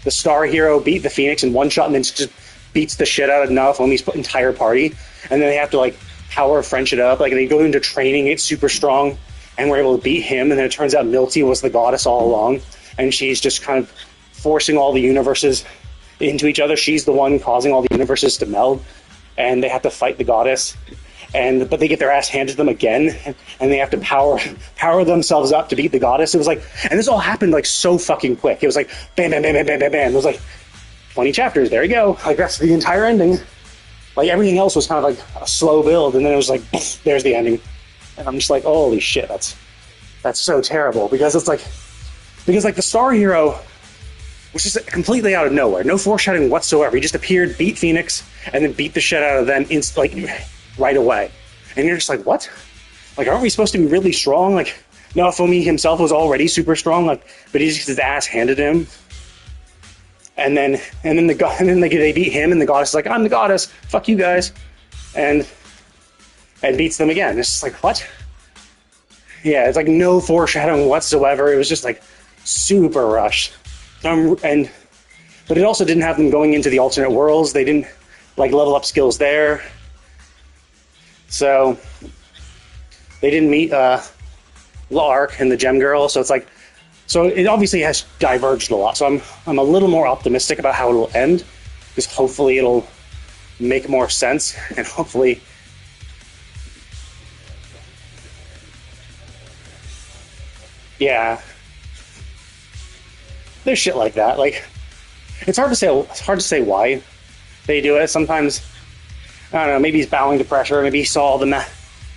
Star Hero beat the Phoenix in one shot, and then just beats the shit out of Naofumi's entire party. And then they have to like power French it up. Like they go into training, it's super strong, and we're able to beat him. And then it turns out Milty was the goddess all along, and she's just kind of forcing all the universes into each other. She's the one causing all the universes to meld, and they have to fight the goddess. But they get their ass handed to them again, and they have to power themselves up to beat the goddess. It was like, and this all happened like so fucking quick. It was like bam, bam, bam, bam, bam, bam, bam. It was like 20 chapters. There you go. Like that's the entire ending. Like everything else was kind of like a slow build, and then it was like, there's the ending. And I'm just like, holy shit, that's so terrible, because the Star Hero was just completely out of nowhere, no foreshadowing whatsoever. He just appeared, beat Phoenix, and then beat the shit out of them right away. And you're just like, what? Like, aren't we supposed to be really strong? Like, Naofumi himself was already super strong, like, but he just gets his ass handed to him. And then they beat him, and the goddess is like, I'm the goddess, fuck you guys, and beats them again. It's just like, what? Yeah, it's like no foreshadowing whatsoever. It was just like super rushed. But it also didn't have them going into the alternate worlds. They didn't like level up skills there. So they didn't meet Lark and the Gem Girl. So it's like, so it obviously has diverged a lot. So I'm a little more optimistic about how it'll end, because hopefully it'll make more sense, and hopefully Yeah. There's shit like that. Like, it's hard to say. It's hard to say why they do it. Sometimes, I don't know. Maybe he's bowing to pressure. Maybe he saw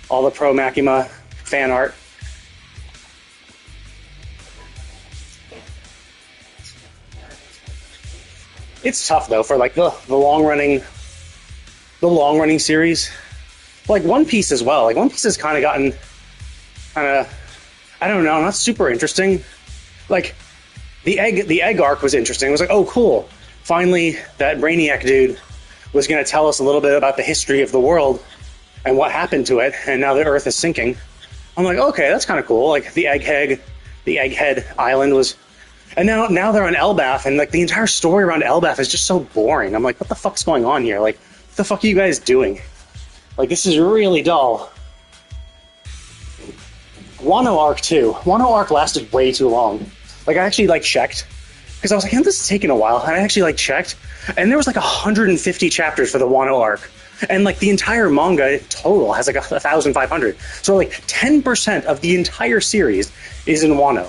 all the pro Makima fan art. It's tough though for like the long running series. Like One Piece as well. Like One Piece has kind of gotten I don't know, not super interesting. Like the egg arc was interesting. It was like, oh cool, finally that Brainiac dude was going to tell us a little bit about the history of the world and what happened to it, and now the Earth is sinking. I'm like, okay, that's kind of cool. Like the Egghead Island was, and now they're on Elbaf, and like the entire story around Elbaf is just so boring. I'm like, what the fuck's going on here? Like, what the fuck are you guys doing? Like, this is really dull. Wano arc too. Wano arc lasted way too long. Like, I actually like checked because I was like, this is taking a while, and I actually like checked, and there was like 150 chapters for the Wano arc, and like the entire manga total has like 1,500. So like 10% of the entire series is in Wano,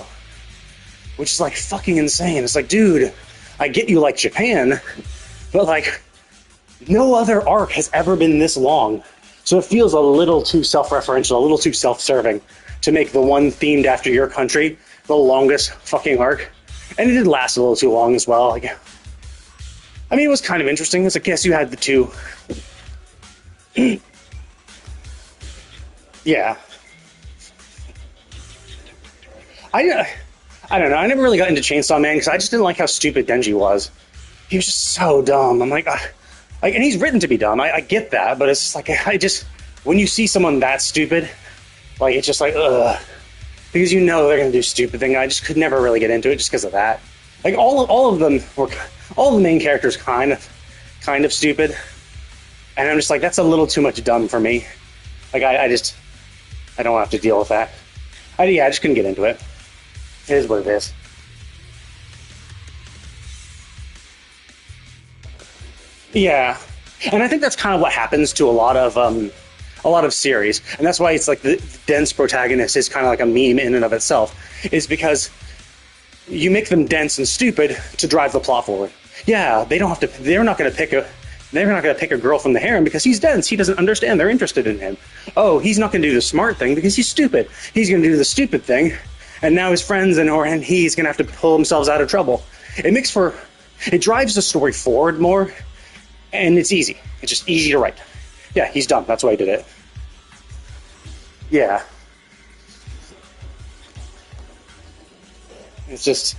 which is like fucking insane. It's like, dude, I get you like Japan, but like no other arc has ever been this long. So it feels a little too self-referential, a little too self-serving to make the one themed after your country the longest fucking arc. And it did last a little too long as well. Like, I mean, it was kind of interesting. It's like, yes, you had the two. Yeah. I don't know. I never really got into Chainsaw Man because I just didn't like how stupid Denji was. He was just so dumb. I'm like, and he's written to be dumb. I get that, but it's just like, when you see someone that stupid, like, it's just like, ugh. Because you know they're going to do stupid thing. I just could never really get into it just because of that. Like, all of the main characters kind of stupid. And I'm just like, that's a little too much dumb for me. Like, I don't have to deal with that. I just couldn't get into it. It is what it is. Yeah. And I think that's kind of what happens to a lot of series, and that's why it's like the dense protagonist is kind of like a meme in and of itself, is because you make them dense and stupid to drive the plot forward. Yeah, they're not going to pick a girl from the harem because he's dense. He doesn't understand. They're interested in him. Oh, he's not going to do the smart thing because he's stupid. He's going to do the stupid thing, and now his friends and he's going to have to pull themselves out of trouble. It drives the story forward more, and it's easy. It's just easy to write. Yeah, he's dumb. That's why I did it. Yeah. It's just...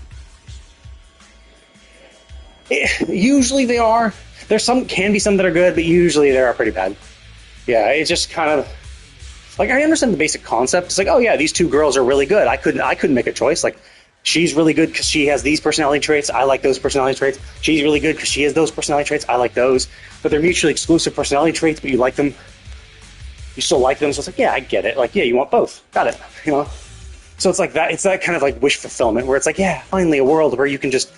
usually they are. Can be some that are good, but usually they are pretty bad. Yeah, it's just kind of... Like, I understand the basic concept. It's like, oh yeah, these two girls are really good. I couldn't make a choice. Like, she's really good because she has these personality traits. I like those personality traits. She's really good because she has those personality traits. I like those. But they're mutually exclusive personality traits, but you like them. You still like them. So it's like, yeah, I get it. Like, yeah, you want both. Got it. You know? So it's like that. It's that kind of like wish fulfillment where it's like, yeah, finally a world where you can just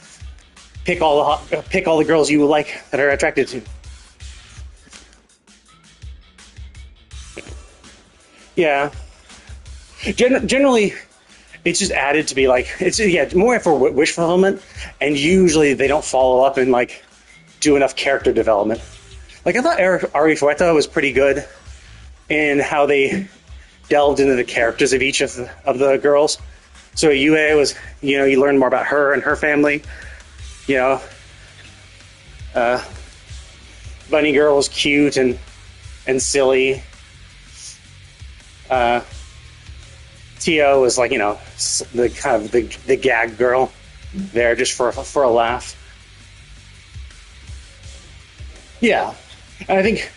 pick all the girls you like that are attracted to. Yeah. Generally, it's just added to be like, it's more for wish fulfillment, and usually they don't follow up and like do enough character development. Like, I thought Ari Fueta was pretty good in how they delved into the characters of each of the girls. So Yue was, you learn more about her and her family. Bunny Girl was cute and silly. Tio was like, the kind of the gag girl there just for a laugh. Yeah, and I think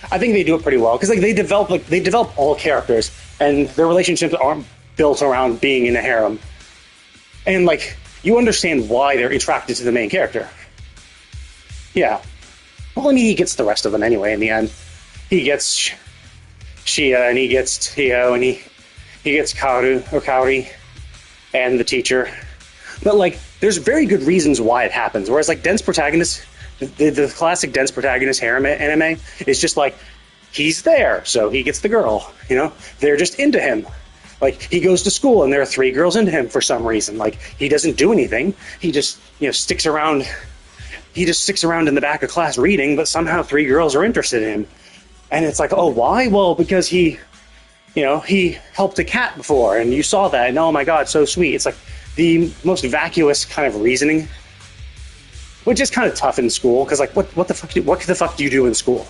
they do it pretty well because like they develop all characters and their relationships aren't built around being in a harem, and like you understand why they're attracted to the main character. Yeah, well, I mean, he gets the rest of them anyway. In the end, he gets Shia and he gets Tio and he gets Kaori and the teacher. But like, there's very good reasons why it happens. Whereas like dense protagonists, the classic dense protagonist harem anime is just like, he's there, so he gets the girl. They're just into him. Like, he goes to school and there are 3 girls into him for some reason. Like, he doesn't do anything. He just, sticks around. He just sticks around in the back of class reading, but somehow 3 girls are interested in him. And it's like, oh, why? Well, because he helped a cat before, and you saw that, and oh my god, so sweet. It's like the most vacuous kind of reasoning, which is kind of tough in school, because like, what the fuck do you do in school?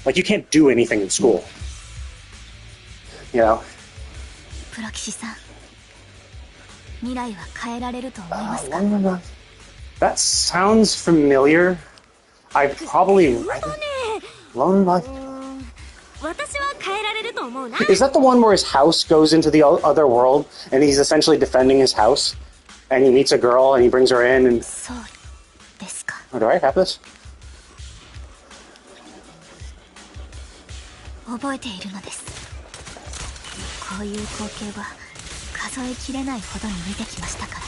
Like, you can't do anything in school.プロ騎士さん、未来は変えられると思いますか? That sounds familiar. I've probably read it. Lone Life. 私は変えられると思うな。 Is that the one where his house goes into the other world and he's essentially defending his house and he meets a girl and he brings her in and... そうですか。 Oh, do I have this? 覚えているのです。こういう光景は数えきれないほどに見てきましたから。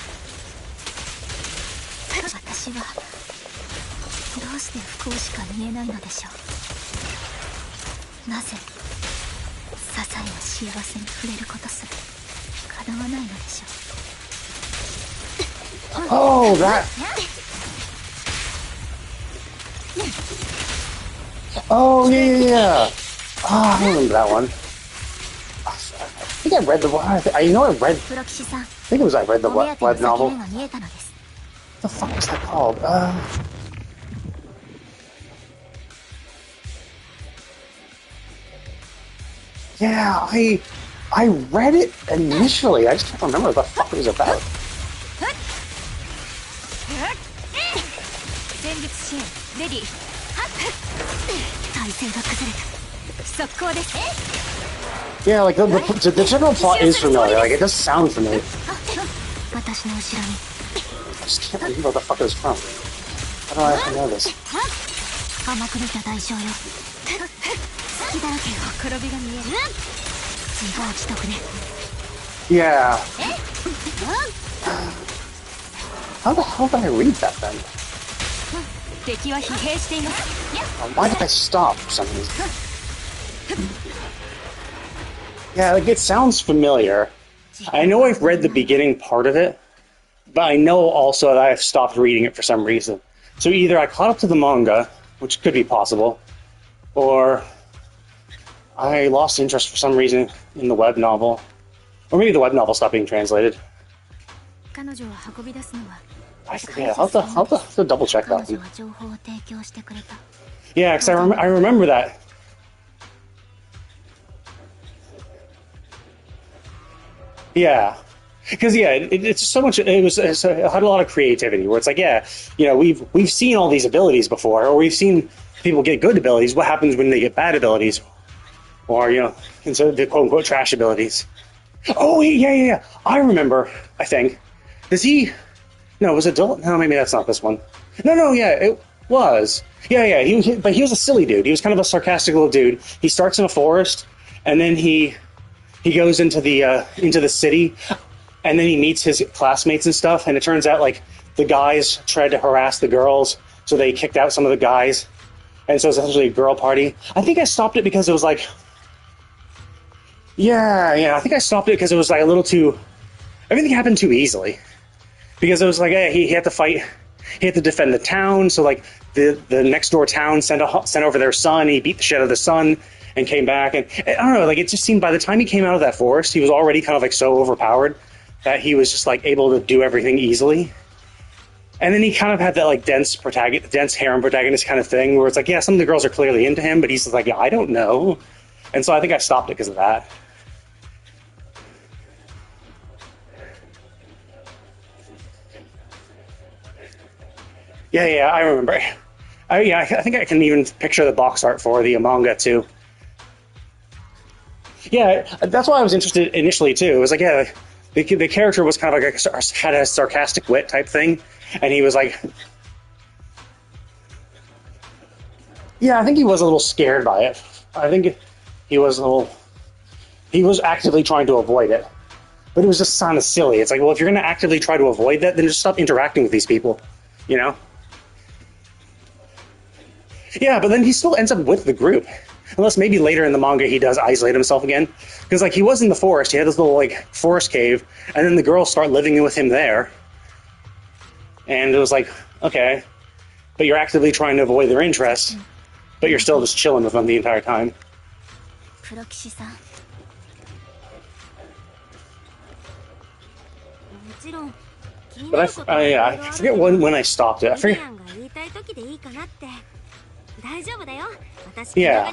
私はどうして不幸しか見えないのでしょう。なぜ些細な幸せに触れることすら叶わないのでしょう。 Oh, that... Oh, yeah. Oh, I remember that one. I think I read the... I know I read... I think it was I read the web novel. What the fuck was that called? Yeah, I read it initially. I just can't remember what the fuck it was about. 戦術支援レディー。体勢が崩れた。速攻です。 Yeah, like the general plot is familiar. Like, it does sound familiar. 私の後ろに I just can't remember what the fuck it was from. How do I have to know this? 甘く見た代償よ。隙だらけよ。転びが見える。自業自得ね。 Yeah. How the hell did I read that then? 敵は疲弊しています。 Why did I stop for some reason? Yeah, like, it sounds familiar. I know I've read the beginning part of it, but I know also that I've stopped reading it for some reason. So either I caught up to the manga, which could be possible, or I lost interest for some reason in the web novel. Or maybe the web novel stopped being translated. 彼女を運び出すのは Yeah, I'll have to double check 彼 that 女 one. は情報を提供してくれた。 Yeah, because I remember that. Yeah, because it's so much. It had a lot of creativity. Where it's like, we've seen all these abilities before, or we've seen people get good abilities. What happens when they get bad abilities, or instead of the quote unquote trash abilities? Oh yeah. I remember. I think. Does he? No, was it Dylan? No, maybe that's not this one. No, yeah, it was. Yeah. But he was a silly dude. He was kind of a sarcastic little dude. He starts in a forest, and then he goes into the city, and then he meets his classmates and stuff. And it turns out like the guys tried to harass the girls, so they kicked out some of the guys, and so it's essentially a girl party. I think I stopped it because it was like, I think I stopped it because it was like a little too. Everything happened too easily. Because it was like, he had to fight, he had to defend the town. So like the next door town sent over their son. He beat the shit out of the son and came back. And I don't know, like it just seemed by the time he came out of that forest, he was already kind of like so overpowered that he was just like able to do everything easily. And then he kind of had that like dense harem protagonist kind of thing where it's like, some of the girls are clearly into him, but he's just like, I don't know. And so I think I stopped it because of that. Yeah, I remember. I think I can even picture the box art for the manga too. Yeah, that's why I was interested initially too. It was like, the character was kind of like had a sarcastic wit type thing, and he was like, I think he was a little scared by it. I think he was actively trying to avoid it, but it was just kind of silly. It's like, well, if you're going to actively try to avoid that, then just stop interacting with these people, Yeah, but then he still ends up with the group. Unless maybe later in the manga he does isolate himself again. Because, like, he was in the forest. He had this little, like, forest cave. And then the girls start living with him there. And it was like, okay. But you're actively trying to avoid their interest. But you're still just chilling with them the entire time. 黒騎士さん。もちろん。 But I forget when I stopped it. I forget. Yeah.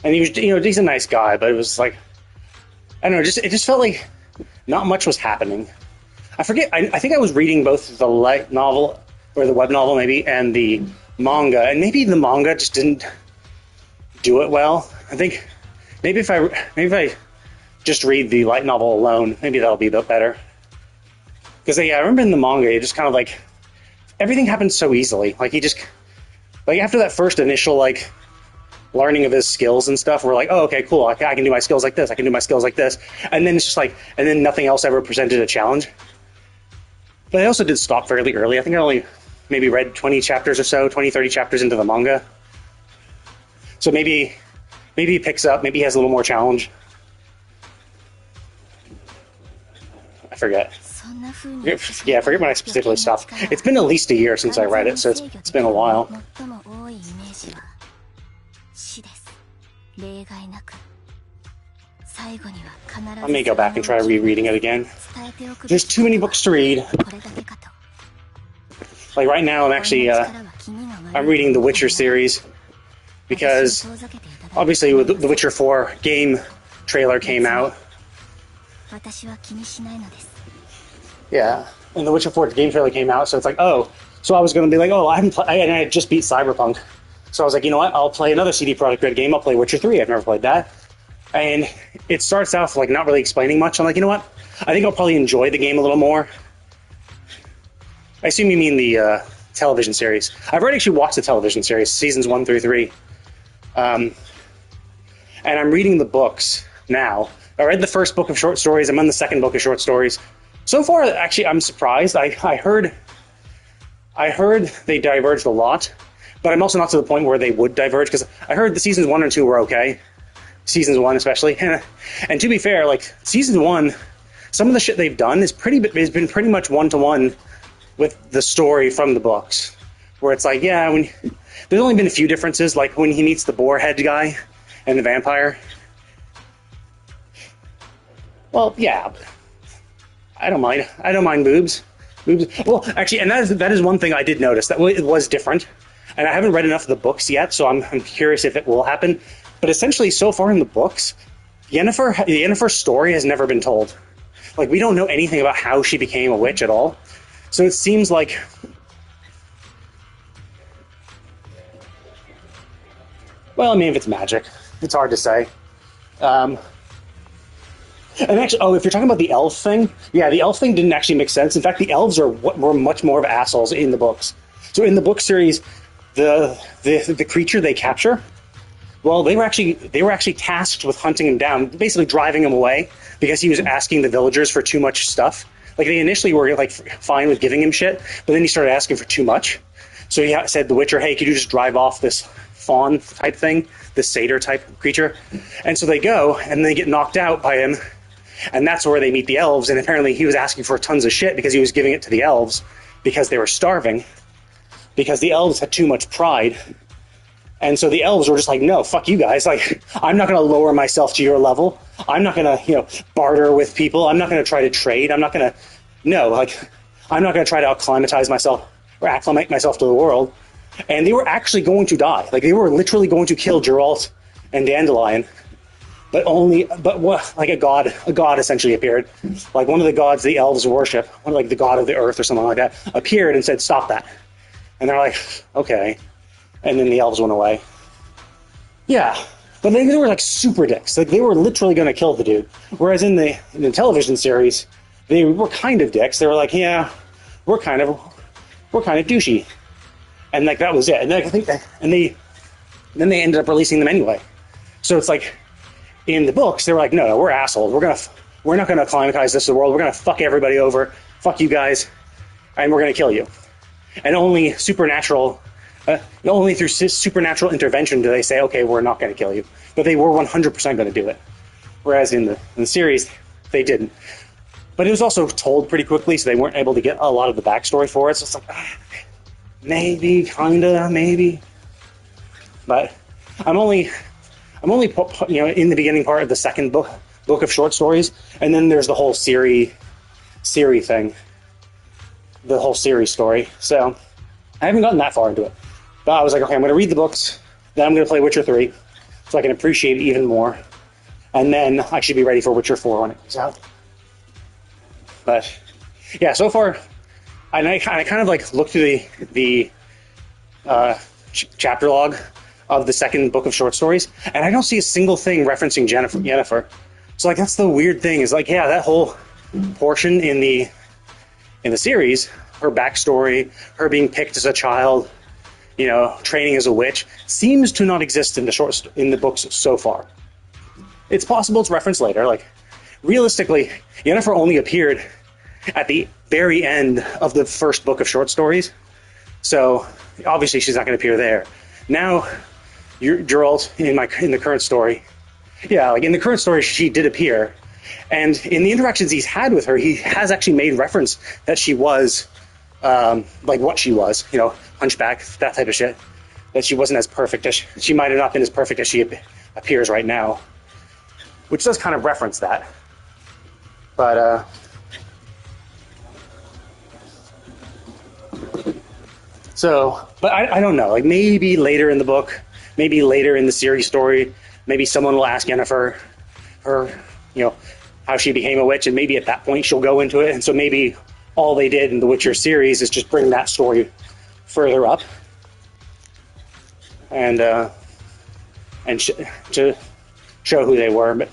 And he was, he's a nice guy, but it was like, I don't know, it just felt like not much was happening. I forget, I think I was reading both the light novel, or the web novel maybe, and the manga, and maybe the manga just didn't do it well. I think maybe if I just read the light novel alone, maybe that'll be better. Because, I remember in the manga, it just kind of, like, everything happened so easily. Like, he just, like, after that first initial, like, learning of his skills and stuff, we're like, oh, okay, cool, I can do my skills like this, I can do my skills like this. And then it's just like, and then nothing else ever presented a challenge. But I also did stop fairly early. I think I only maybe read 20 chapters or so, 20, 30 chapters into the manga. So maybe he picks up, maybe he has a little more challenge. I forget. Yeah, I forget when I specifically stopped. It's been at least a year since I read it, so it's been a while. I may go back and try rereading it again. There's too many books to read. Like right now, I'm reading the Witcher series because obviously with the Witcher 4 game trailer came out. Yeah, and the Witcher 4 game trailer came out, so it's like, oh, so I was going to be like, oh, and I had just beat Cyberpunk. So I was like, you know what, I'll play another CD Projekt Red game, I'll play Witcher 3, I've never played that. And it starts off, like, not really explaining much. I'm like, you know what, I think I'll probably enjoy the game a little more. I assume you mean the television series. I've already actually watched the television series, seasons 1 through 3. And I'm reading the books now. I read the first book of short stories, I'm on the second book of short stories. So far, actually, I'm surprised. I heard they diverged a lot, but I'm also not to the point where they would diverge, because I heard the seasons 1 and 2 were okay. Seasons 1 especially. And to be fair, like, season 1, some of the shit they've done has been pretty much one-to-one with the story from the books. Where it's like, yeah, there's only been a few differences, like when he meets the boar head guy and the vampire. Well, yeah. I don't mind boobs. Well, actually, and that is one thing I did notice, that it was different. And I haven't read enough of the books yet, so I'm curious if it will happen. But essentially, so far in the books, Yennefer's story has never been told. Like, we don't know anything about how she became a witch at all. So it seems like... Well, I mean, if it's magic, it's hard to say. And actually, if you're talking about the elf thing, yeah, the elf thing didn't actually make sense. In fact, the elves were much more of assholes in the books. So in the book series, the creature they capture, well, they were actually tasked with hunting him down, basically driving him away because he was asking the villagers for too much stuff. Like, they initially were like fine with giving him shit, but then he started asking for too much. So he said to the Witcher, hey, could you just drive off this fawn type thing, this satyr type creature? And so they go, and they get knocked out by him. And that's where they meet the elves, and apparently he was asking for tons of shit because he was giving it to the elves because they were starving, because the elves had too much pride. And so the elves were just like, no, fuck you guys. Like, I'm not going to lower myself to your level. I'm not going to, barter with people. I'm not going to try to trade. I'm not going to try to acclimatize myself or acclimate myself to the world. And they were actually going to die. Like, they were literally going to kill Geralt and Dandelion. But like a god essentially appeared. Like one of the gods the elves worship, like the god of the earth or something like that, appeared and said, stop that. And they're like, okay. And then the elves went away. Yeah. But they were like super dicks. Like, they were literally going to kill the dude. Whereas in the television series, they were kind of dicks. They were like, yeah, we're kind of douchey. And like, that was it. And then they ended up releasing them anyway. So it's like, in the books, they were like, no, we're assholes. We're not gonna acclimatize this to the world. We're gonna fuck everybody over. Fuck you guys, and we're gonna kill you. And only supernatural Only through supernatural intervention do they say, okay, we're not going to kill you. But they were 100% going to do it. Whereas in the series, they didn't. But it was also told pretty quickly, so they weren't able to get a lot of the backstory for it. So it's like, maybe, kinda, maybe. But I'm only in the beginning part of the second book of short stories, and then there's the whole Siri thing, the whole Siri story. So I haven't gotten that far into it. But I was like, okay, I'm going to read the books, then I'm going to play Witcher 3, so I can appreciate it even more, and then I should be ready for Witcher 4 when it comes out. But yeah, so far, I kind of like looked through the chapter log of the second book of short stories, and I don't see a single thing referencing Yennefer. So like that's the weird thing is like, yeah, that whole portion in the series, her backstory, her being picked as a child, training as a witch, seems to not exist in the books so far. It's possible it's referenced later. Like realistically, Yennefer only appeared at the very end of the first book of short stories, so obviously she's not going to appear there. Now, Geralt in the current story, like in the current story, she did appear, and in the interactions he's had with her, he has actually made reference that she was like what she was, hunchback, that type of shit. That she wasn't as perfect as she might have not been as perfect as she appears right now, which does kind of reference that. But but I don't know. Like maybe later in the book, maybe later in the series story, maybe someone will ask Yennefer how she became a witch, and maybe at that point she'll go into it. And so maybe all they did in the Witcher series is just bring that story further up and to show who they were. But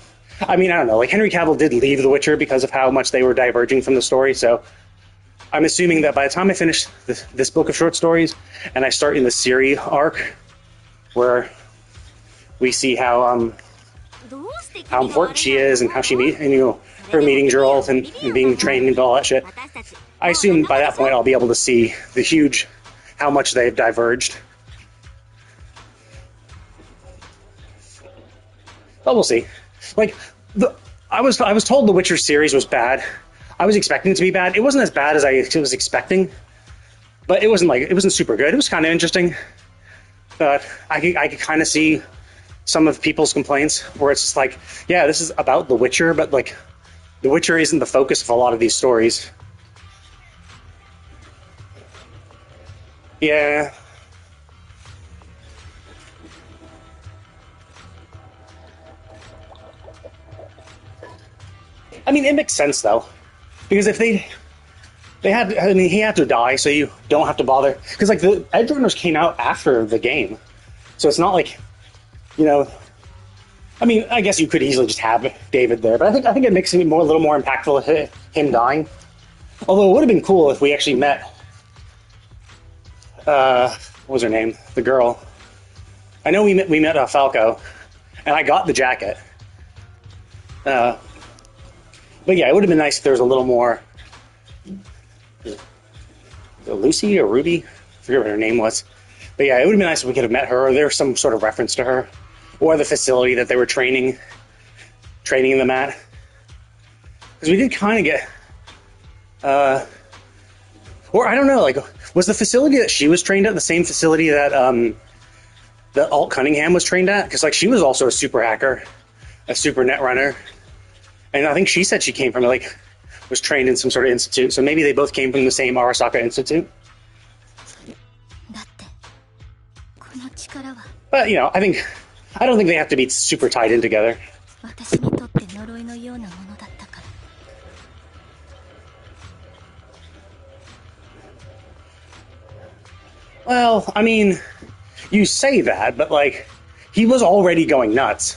I mean, I don't know. Like Henry Cavill did leave The Witcher because of how much they were diverging from the story. So I'm assuming that by the time I finish this book of short stories and I start in the Ciri arc, where we see how important she is and how she her meeting Geralt and being trained and all that shit, I assume by that point I'll be able to see how much they've diverged. But we'll see. Like I was told the Witcher series was bad. I was expecting it to be bad. It wasn't as bad as I was expecting, but it wasn't super good. It was kind of interesting. But I could kind of see some of people's complaints where it's just like, yeah, this is about The Witcher, but like The Witcher isn't the focus of a lot of these stories. Yeah. I mean, it makes sense though, because if he had to die, so you don't have to bother. Because like the Edge Runners came out after the game, so it's not like, I mean, I guess you could easily just have David there, but I think it makes it a little more impactful him dying. Although it would have been cool if we actually met. What was her name? The girl. I know we met Falco, and I got the jacket. But yeah, it would have been nice if there was a little more. Lucy or Ruby? I forget what her name was. But yeah, it would have been nice if we could have met her, or there was some sort of reference to her, or the facility that they were training them at. Because we did kind of get, or I don't know, like, was the facility that she was trained at the same facility that Alt Cunningham was trained at? Because like she was also a super hacker, a super net runner, and I think she said she came from was trained in some sort of institute. So maybe they both came from the same Arasaka Institute. But I don't think they have to be super tied in together. Well, I mean, you say that, but like, he was already going nuts.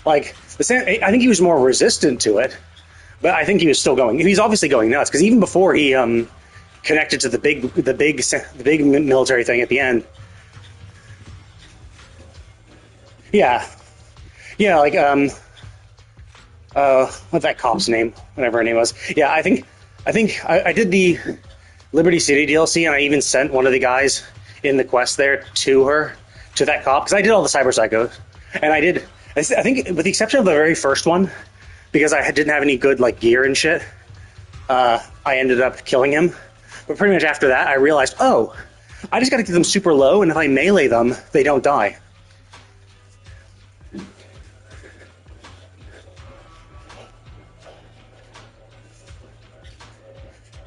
Like, I think he was more resistant to it, but I think he was still going. He's obviously going nuts because even before he connected to the big military thing at the end. Yeah, like what's that cop's name? Whatever her name was. Yeah, I think I did the Liberty City DLC, and I even sent one of the guys in the quest there to that cop, because I did all the cyber psychos, and I think with the exception of the very first one, because I didn't have any good like gear and shit, I ended up killing him. But pretty much after that, I realized, oh, I just got to get them super low, and if I melee them, they don't die.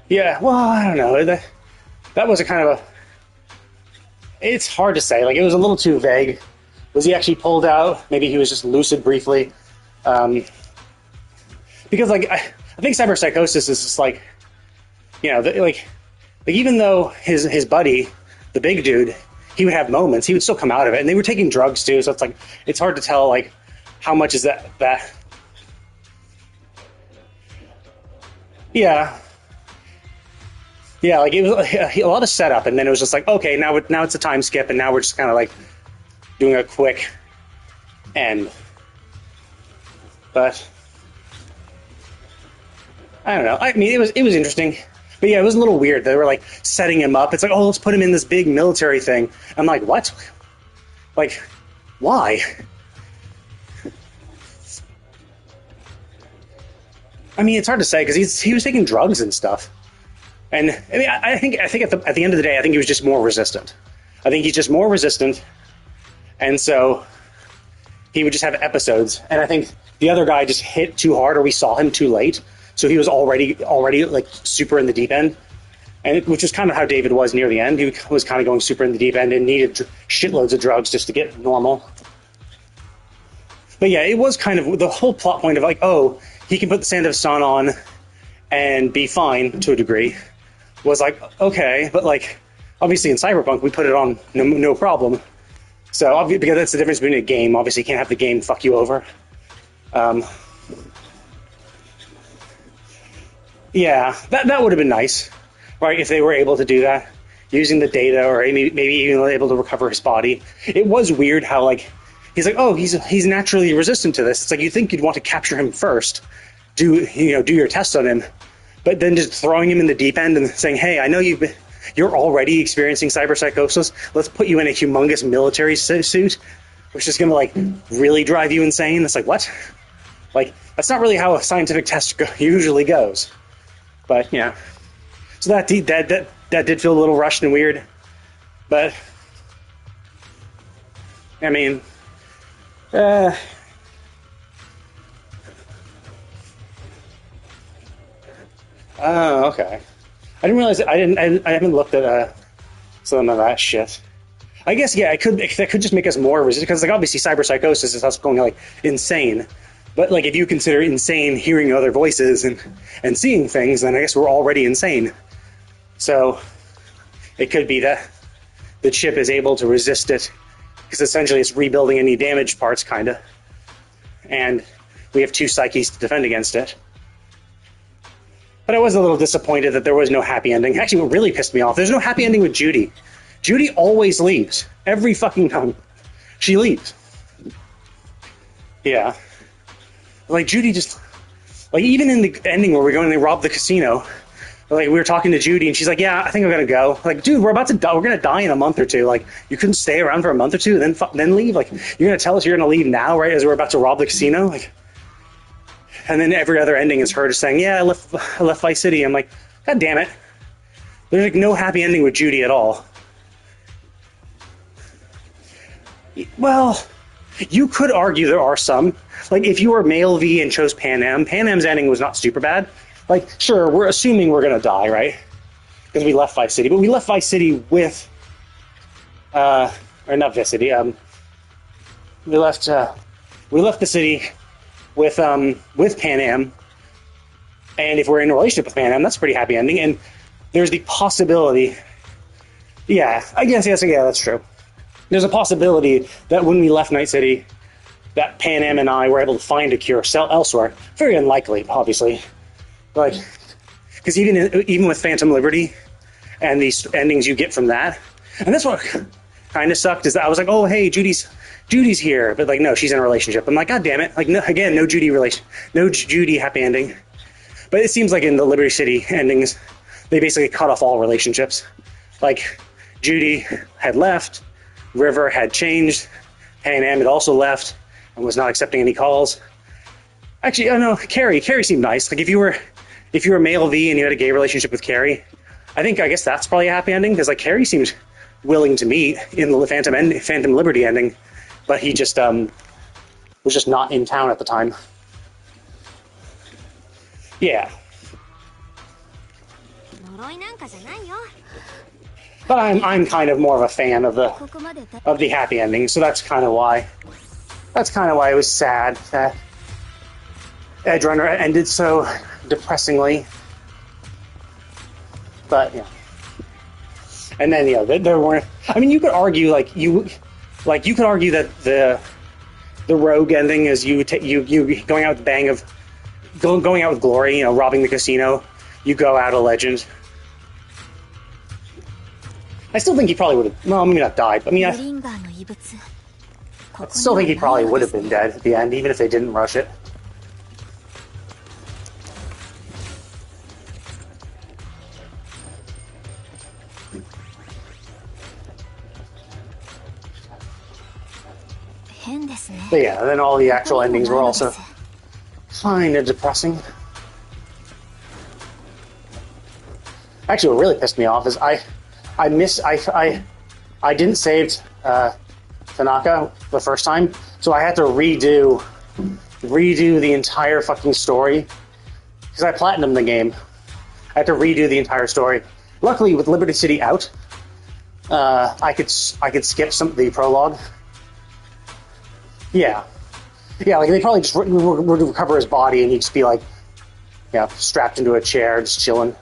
Yeah, well, I don't know. That was a kind of a... It's hard to say. Like, it was a little too vague. Was he actually pulled out? Maybe he was just lucid briefly. Because, like, I think cyberpsychosis is just like, you know, like even though his buddy, the big dude, he would have moments, he would still come out of it. And they were taking drugs too, so it's like, it's hard to tell, like, how much is that. Yeah. Yeah, like, it was a lot of setup, and then it was just like, okay, now it's a time skip, and now we're just kind of, like, doing a quick end. But I don't know. I mean, it was interesting. But yeah, it was a little weird. They were, like, setting him up. It's like, oh, let's put him in this big military thing. I'm like, what? Like, why? I mean, it's hard to say, because he was taking drugs and stuff. And I mean, I think at the end of the day, I think he was just more resistant. I think he's just more resistant, and so he would just have episodes. And I think the other guy just hit too hard, or we saw him too late, so he was already like super in the deep end. And which is kind of how David was near the end. He was kind of going super in the deep end and needed shitloads of drugs just to get normal. But yeah, it was kind of the whole plot point of like, oh, he can put the Sand of Sun on and be fine to a degree. Was like, okay, but like, obviously in Cyberpunk, we put it on no problem. So, obviously, because that's the difference between a game. Obviously, you can't have the game fuck you over. Yeah, that would have been nice, right, if they were able to do that, using the data, or maybe even able to recover his body. It was weird how, like, he's like, oh, he's naturally resistant to this. It's like, you'd think you'd want to capture him first, do your test on him. But then just throwing him in the deep end and saying, hey, I know you're already experiencing cyberpsychosis. Let's put you in a humongous military suit, which is going to, like, really drive you insane. It's like, what? Like, that's not really how a scientific test usually goes. But, yeah. So that did feel a little rushed and weird. But, I mean, oh, okay. I didn't realize I haven't looked at some of that shit. I guess, yeah, that could just make us more resistant, because, like, obviously cyberpsychosis is us going, like, insane. But, like, if you consider insane hearing other voices and seeing things, then I guess we're already insane. So it could be that the chip is able to resist it, because essentially it's rebuilding any damaged parts, kind of. And we have two psyches to defend against it. But I was a little disappointed that there was no happy ending. Actually, what really pissed me off, there's no happy ending with Judy. Judy always leaves. Every fucking time. She leaves. Yeah. Like, Judy just... Like, even in the ending where we're going to rob the casino, like, we were talking to Judy, and she's like, yeah, I think I'm gonna go. Like, dude, we're about to die. We're gonna die in a month or two. Like, you couldn't stay around for a month or two and then leave? Like, you're gonna tell us you're gonna leave now, right, as we're about to rob the casino? Like... And then every other ending is her just saying, yeah, I left Vice City. I'm like, God damn it. There's, like, no happy ending with Judy at all. Well, you could argue there are some. Like, if you were male V and chose Pan Am's ending was not super bad. Like, sure, we're assuming we're gonna die, right? Because we left Vice City. But we left Vice City with... or not Vice City. We left the city... with Pan Am, and if we're in a relationship with Pan Am, that's a pretty happy ending. And there's the possibility, yeah, I guess, yes, yeah, that's true. There's a possibility that when we left Night City, that Pan Am and I were able to find a cure elsewhere. Very unlikely, obviously, like, because even with Phantom Liberty and these endings you get from that, and that's what kind of sucked, is that I was like, oh, hey, Judy's here, but, like, no, she's in a relationship. I'm like, God damn it. Like, no, again, no Judy happy ending. But it seems like in the Liberty City endings, they basically cut off all relationships. Like, Judy had left, River had changed, Pan Am had also left and was not accepting any calls. Actually, I know Carrie seemed nice. Like if you were male V and you had a gay relationship with Carrie, I guess that's probably a happy ending, because like Carrie seemed willing to meet in the Phantom Liberty ending, but he just was just not in town at the time. Yeah. But I'm kind of more of a fan of the happy ending, so that's kind of why it was sad that Edge Runner ended so depressingly. But yeah. And then there weren't. I mean, you could argue you could argue that the Rogue ending is you going out with the bang of going out with glory, robbing the casino. You go out a legend. I still think he probably would have. Well, maybe not died. But I mean, I still think he probably would have been dead at the end, even if they didn't rush it. But yeah, then all the actual endings were also kind of depressing. Actually, what really pissed me off is I didn't save Tanaka the first time, so I had to redo the entire fucking story because I platinumed the game. I had to redo the entire story. Luckily, with Liberty City out, I could skip the prologue. Yeah, like they probably just would recover his body and he'd just be like, strapped into a chair, just chilling.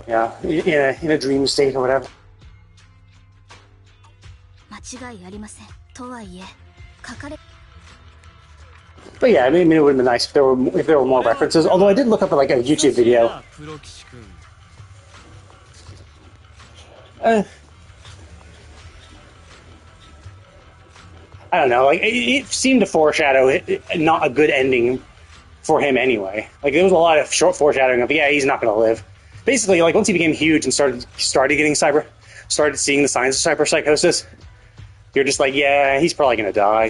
Yeah, in a dream state or whatever. But yeah, I mean, it would have been nice if there were more references. Although I did look up like a YouTube video. I don't know. Like it seemed to foreshadow not a good ending for him anyway. Like there was a lot of short foreshadowing of he's not going to live. Basically, like once he became huge and started seeing the signs of cyberpsychosis, you're just like, yeah, he's probably going to die.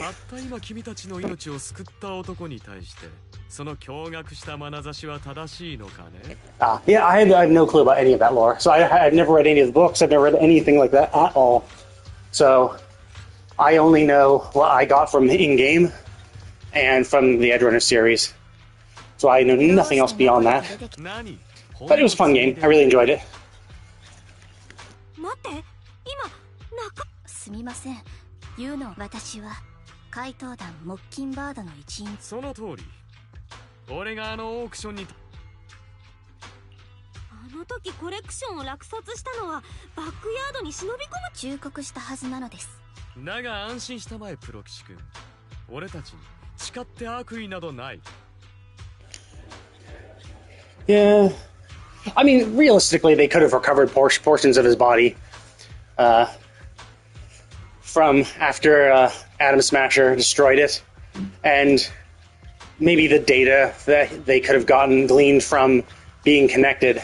Yeah, I have no clue about any of that lore. So I've never read any of the books. I've never read anything like that at all. So I only know what I got from in-game and from the Edge Runner series. So I know nothing else beyond that. But it was a fun game. I really enjoyed it. Yeah. I mean, realistically, they could have recovered portions of his body from after Atom Smasher destroyed it, and maybe the data that they could have gleaned from being connected.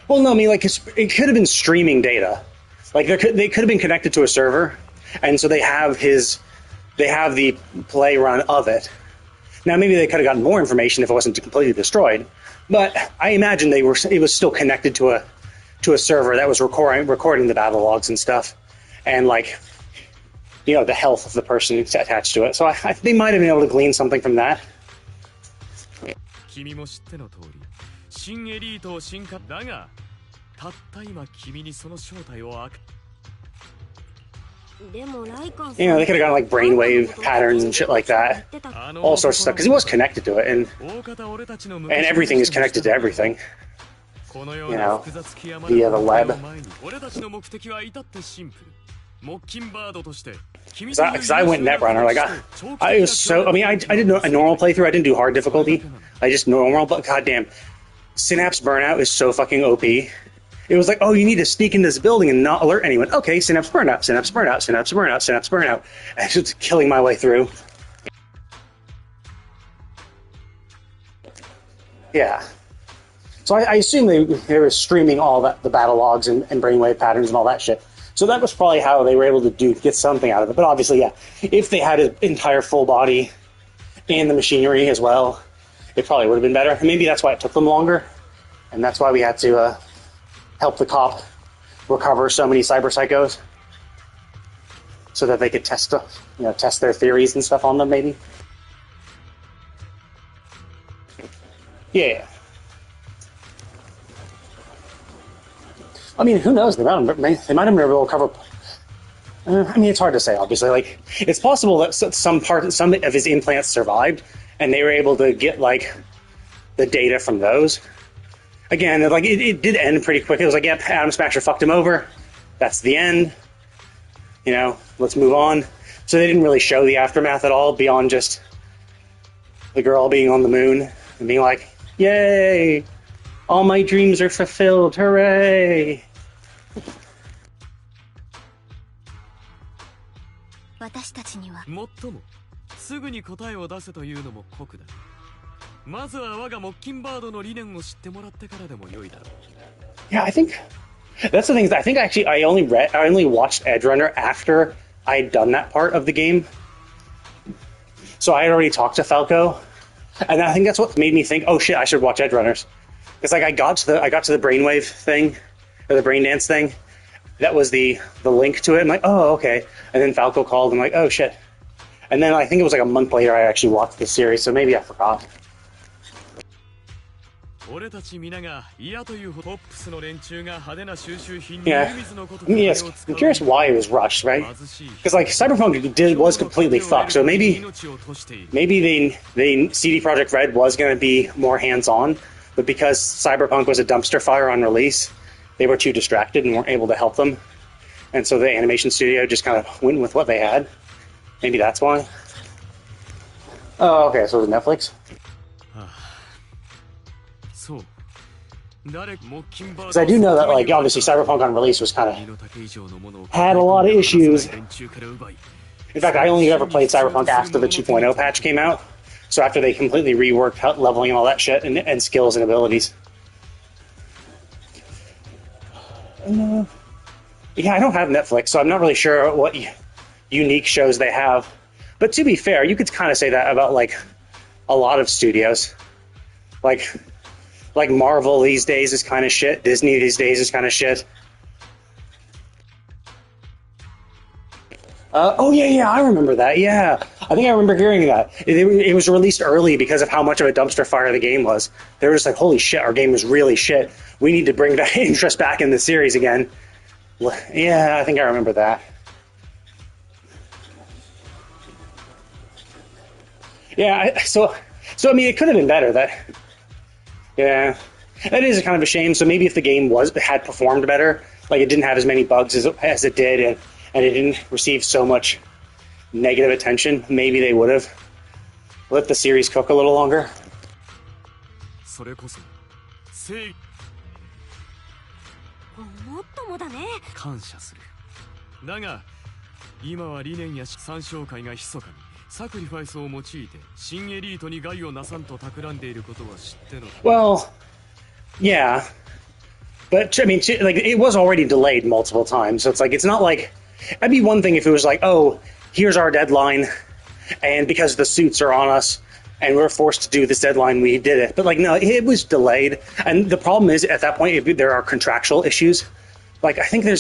Well, no, I mean, like, it could have been streaming data. Like, they could have been connected to a server, and so they have the play run of it. Now, maybe they could have gotten more information if it wasn't completely destroyed, but I imagine it was still connected to a server that was recording the battle logs and stuff, and like, the health of the person attached to it. So they might have been able to glean something from that. They could have gotten like brainwave patterns and shit like that, all sorts of stuff, because he was connected to it, and everything is connected to everything. Via the web. Because I went Netrunner, like I was so. I mean, I did a normal playthrough. I didn't do hard difficulty. I just normal, but goddamn, Synapse Burnout is so fucking OP. It was like, oh, you need to sneak into this building and not alert anyone. Okay, Synapse Burnout, Synapse Burnout, Synapse Burnout, Synapse Burnout. And just killing my way through. Yeah. So I assume they were streaming all the battle logs and brainwave patterns and all that shit. So that was probably how they were able to get something out of it. But obviously, yeah, if they had an entire full body and the machinery as well, it probably would have been better. And maybe that's why it took them longer, and that's why we had to help the cop recover so many cyber psychos, so that they could test their theories and stuff on them. Maybe. Yeah. I mean, who knows? They might have been able to cover. I mean, it's hard to say. Obviously, like it's possible that some of his implants survived, and they were able to get like the data from those. Again, like it did end pretty quick. It was like, yep, Atom Smasher fucked him over. That's the end. You know, let's move on. So they didn't really show the aftermath at all, beyond just the girl being on the moon and being like, "Yay! All my dreams are fulfilled! Hooray!" 私たちにはもっともすぐに答えを出せというのも酷だ。まずは我が木金バードの理念を知ってもらってからでも良いだろう。 Yeah, I think that's the thing. I think actually I only watched Edge Runner after I had done that part of the game. So I had already talked to Falco, and I think that's what made me think, oh shit, I should watch Edge Runners. Because like I got to the brainwave thing, or the brain dance thing. That was the link to it. I'm like, oh, okay. And then Falco called. I'm like, oh shit. And then I think it was like a month later I actually watched the series, so maybe I forgot. 俺たち皆が嫌というポップスの連中が派手な収集品に Yeah. 湯水のこと Yes, I'm curious why it was rushed, right? Because like Cyberpunk was completely fucked, so maybe CD Projekt Red was going to be more hands-on, but because Cyberpunk was a dumpster fire on release, they were too distracted and weren't able to help them, and so the animation studio just kind of went with what they had. Maybe that's why. Oh, okay, so it was Netflix. そう。 Because I do know that, like, obviously Cyberpunk on release was kind of had a lot of issues. In fact, I only ever played Cyberpunk after the 2.0 patch came out. So after they completely reworked leveling and all that shit and skills and abilities. Yeah, I don't have Netflix, so I'm not really sure what unique shows they have. But to be fair, you could kind of say that about, like, a lot of studios. Like Marvel these days is kind of shit. Disney these days is kind of shit. Oh yeah, I remember that. Yeah, I think I remember hearing that. It was released early because of how much of a dumpster fire the game was. They were just like, holy shit, our game was really shit. We need to bring that interest back in the series again. Yeah, I think I remember that. Yeah, so I mean, it could have been better. Yeah, that is kind of a shame. So maybe if the game had performed better, like it didn't have as many bugs as it did, and it didn't receive so much negative attention, maybe they would have let the series cook a little longer. それこそもっともだね。感謝する。だが今は理念や参照会が密かにサクリファイスを用いて新エリートに害をなさんと企んでいることは知っての。Well, yeah, but I mean, like it was already delayed multiple times, so it's like it's not like that'd be one thing if it was like, oh, here's our deadline, and because the suits are on us and we're forced to do this deadline, we did it. But like, no, it was delayed, and the problem is at that point there are contractual issues. Like I think I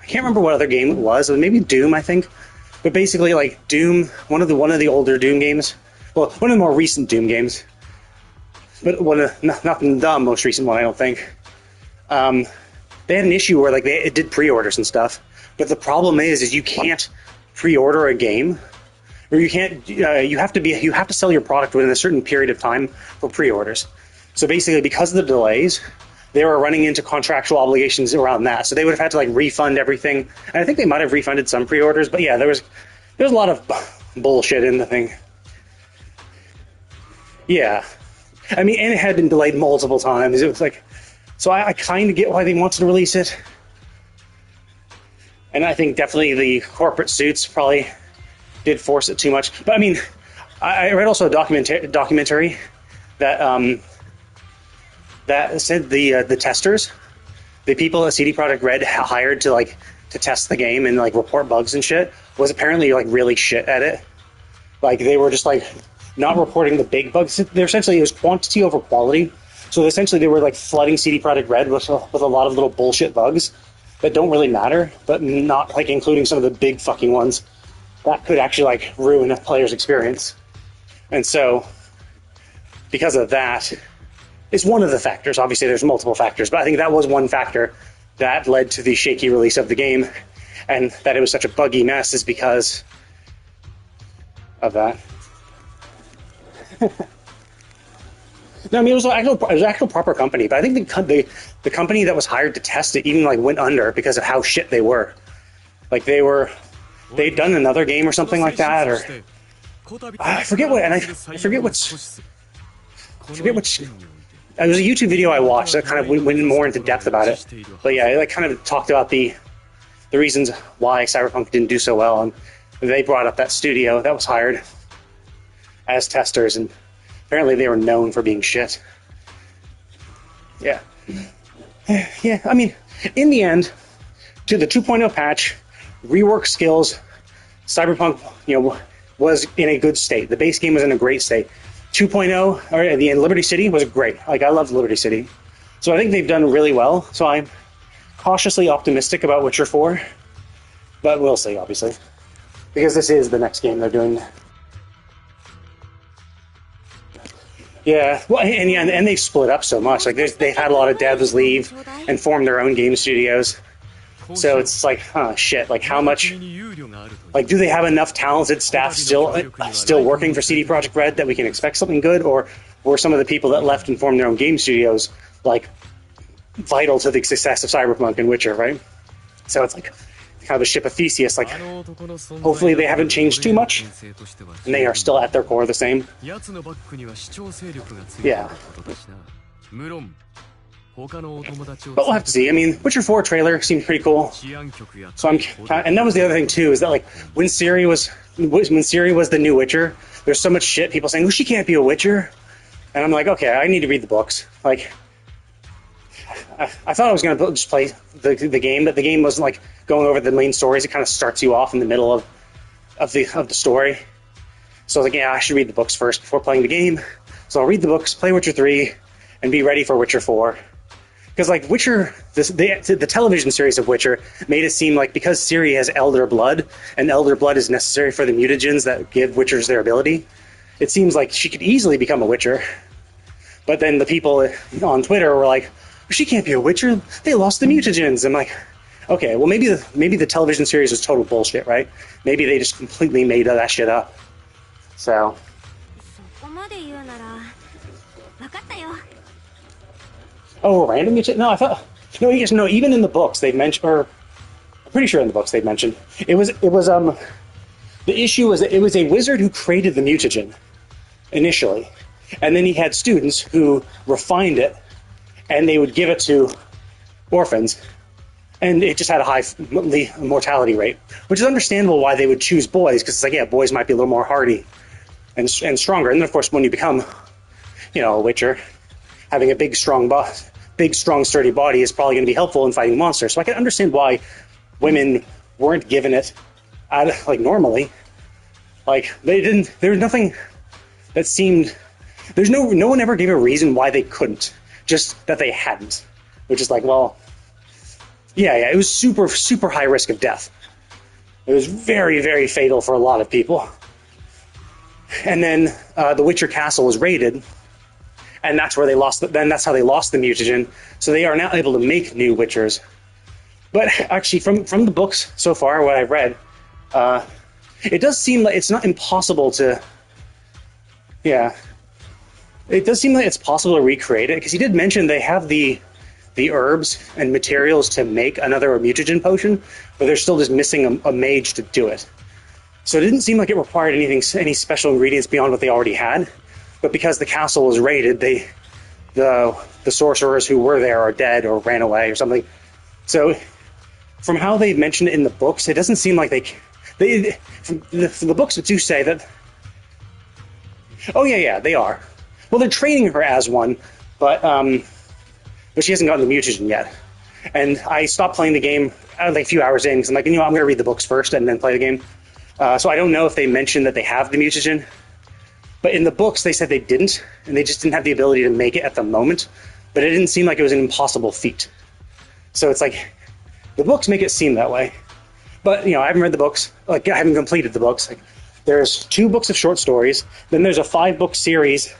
can't remember what other game it was maybe Doom, I think. But basically, like Doom, one of the older Doom games, well, one of the more recent Doom games, but not the most recent one, I don't think. They had an issue where like it did pre-orders and stuff, but the problem is you can't pre-order a game, or you can't. You have to sell your product within a certain period of time for pre-orders. So basically, because of the delays, they were running into contractual obligations around that. So they would have had to like refund everything. And I think they might have refunded some pre-orders, but yeah, there was a lot of bullshit in the thing. Yeah. I mean, and it had been delayed multiple times. It was like, so I kind of get why they wanted to release it. And I think definitely the corporate suits probably did force it too much. But I mean, I read also a documentary that that said the testers, the people at CD Projekt Red hired to test the game and like report bugs and shit, was apparently like really shit at it. Like they were just like not reporting the big bugs. They're essentially, it was quantity over quality. So essentially they were like flooding CD Projekt Red with a lot of little bullshit bugs that don't really matter, but not like including some of the big fucking ones that could actually like ruin a player's experience. And so because of that, it's one of the factors. Obviously there's multiple factors, but I think that was one factor that led to the shaky release of the game, and that it was such a buggy mess is because of that. No, I mean, it was actual proper company, but I think the company that was hired to test it even like went under because of how shit they were. Like they'd done another game or something like that, or I forget what, and I forget which. It was a YouTube video I watched that kind of went more into depth about it. But yeah, it like kind of talked about the reasons why Cyberpunk didn't do so well, and they brought up that studio that was hired as testers, and apparently they were known for being shit. Yeah. Yeah, I mean, in the end, to the 2.0 patch, rework skills, Cyberpunk, was in a good state. The base game was in a great state. 2.0, or the Liberty City was great. Like, I loved Liberty City. So I think they've done really well. So I'm cautiously optimistic about Witcher 4. But we'll see, obviously. Because this is the next game they're doing. Yeah, well, and they've split up so much. Like, they've had a lot of devs leave and form their own game studios. So it's like, shit. Like, how much? Like, do they have enough talented staff still working for CD Projekt Red that we can expect something good, or were some of the people that left and formed their own game studios like vital to the success of Cyberpunk and Witcher, right? So it's like kind of a ship of Theseus. Like, hopefully they haven't changed too much, and they are still at their core the same. Yeah. But we'll have to see. I mean, Witcher 4 trailer seemed pretty cool. So and that was the other thing too, is that like when Ciri was the new Witcher, there's so much shit people saying, "Oh, she can't be a Witcher," and I'm like, okay, I need to read the books. Like, I thought I was going to just play the game, but the game wasn't like going over the main stories. It kind of starts you off in the middle of the story. So I was like, yeah, I should read the books first before playing the game. So I'll read the books, play Witcher 3, and be ready for Witcher 4. Because like Witcher, the television series of Witcher made it seem like because Ciri has elder blood, and elder blood is necessary for the mutagens that give Witchers their ability, it seems like she could easily become a Witcher. But then the people on Twitter were like, she can't be a Witcher, they lost the mutagens. I'm like, okay, well maybe the television series is total bullshit, right? Maybe they just completely made that shit up. So... Oh, random mutation? No, I thought... No, yes, no, even in the books they've mentioned, or... I'm pretty sure in the books they've mentioned, it was, the issue was that it was a wizard who created the mutagen, initially. And then he had students who refined it, and they would give it to orphans, and it just had a high mortality rate, which is understandable why they would choose boys, because it's like, yeah, boys might be a little more hardy and stronger. And then, of course, when you become, a Witcher, having a big, strong, sturdy body is probably going to be helpful in fighting monsters. So I can understand why women weren't given it, normally. Like, they didn't. There was nothing that seemed. There's no one ever gave a reason why they couldn't. Just that they hadn't, which is like, well, yeah, it was super, super high risk of death. It was very, very fatal for a lot of people. And then the Witcher castle was raided. And that's where they lost. That's how they lost the mutagen. So they are now able to make new Witchers. But actually, from the books so far, what I've read, it does seem like it's not impossible to. Yeah, it does seem like it's possible to recreate it, because he did mention they have the herbs and materials to make another mutagen potion, but they're still just missing a mage to do it. So it didn't seem like it required any special ingredients beyond what they already had. But because the castle was raided, the sorcerers who were there are dead or ran away or something. So, from how they mentioned it in the books, it doesn't seem like the books do say that. Oh yeah, they are. Well, they're training her as one, but but she hasn't gotten the mutagen yet. And I stopped playing the game like a few hours in, because I'm like, I'm going to read the books first and then play the game. So I don't know if they mentioned that they have the mutagen, but in the books they said they didn't, and they just didn't have the ability to make it at the moment. But it didn't seem like it was an impossible feat. So it's like, the books make it seem that way. But, I haven't read the books. Like, I haven't completed the books. Like, there's 2 books of short stories. Then there's a 5-book series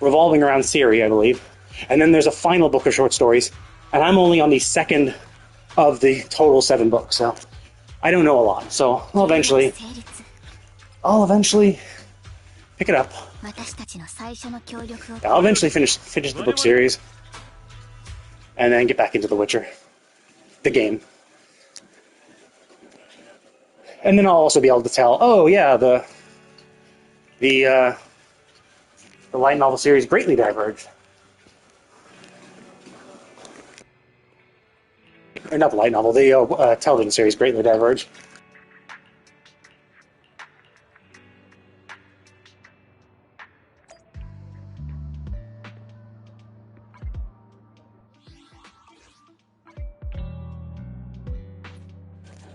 revolving around Siri, I believe. And then there's a final book of short stories. And I'm only on the second of the total 7 books. So I don't know a lot. So I'll eventually pick it up. I'll eventually finish the book series. And then get back into The Witcher. The game. And then I'll also be able to tell, oh yeah, the light novel series greatly diverged. Or not the light novel, the television series greatly diverged.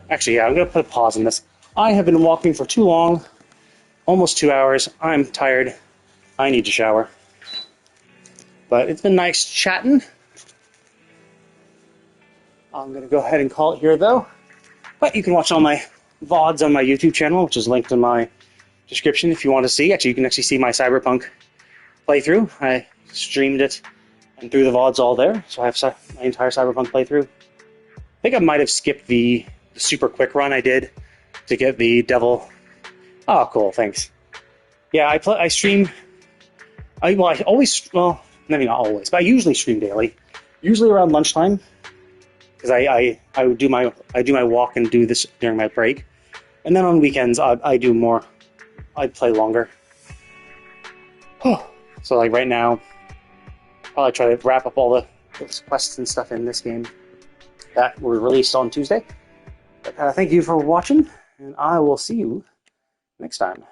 Actually, yeah, I'm going to put a pause on this. I have been walking for too long, almost 2 hours. I'm tired. I need to shower. But it's been nice chatting. I'm going to go ahead and call it here, though. But you can watch all my VODs on my YouTube channel, which is linked in my description if you want to see. Actually, you can actually see my Cyberpunk playthrough. I streamed it and threw the VODs all there, so I have my entire Cyberpunk playthrough. I think I might have skipped the super quick run I did to get the devil. Oh, cool, thanks. Yeah, I stream. Maybe not always, but I usually stream daily. Usually around lunchtime, because I do my walk and do this during my break, and then on weekends I do more. I play longer. So like right now, probably try to wrap up all those quests and stuff in this game that were released on Tuesday. But thank you for watching, and I will see you next time.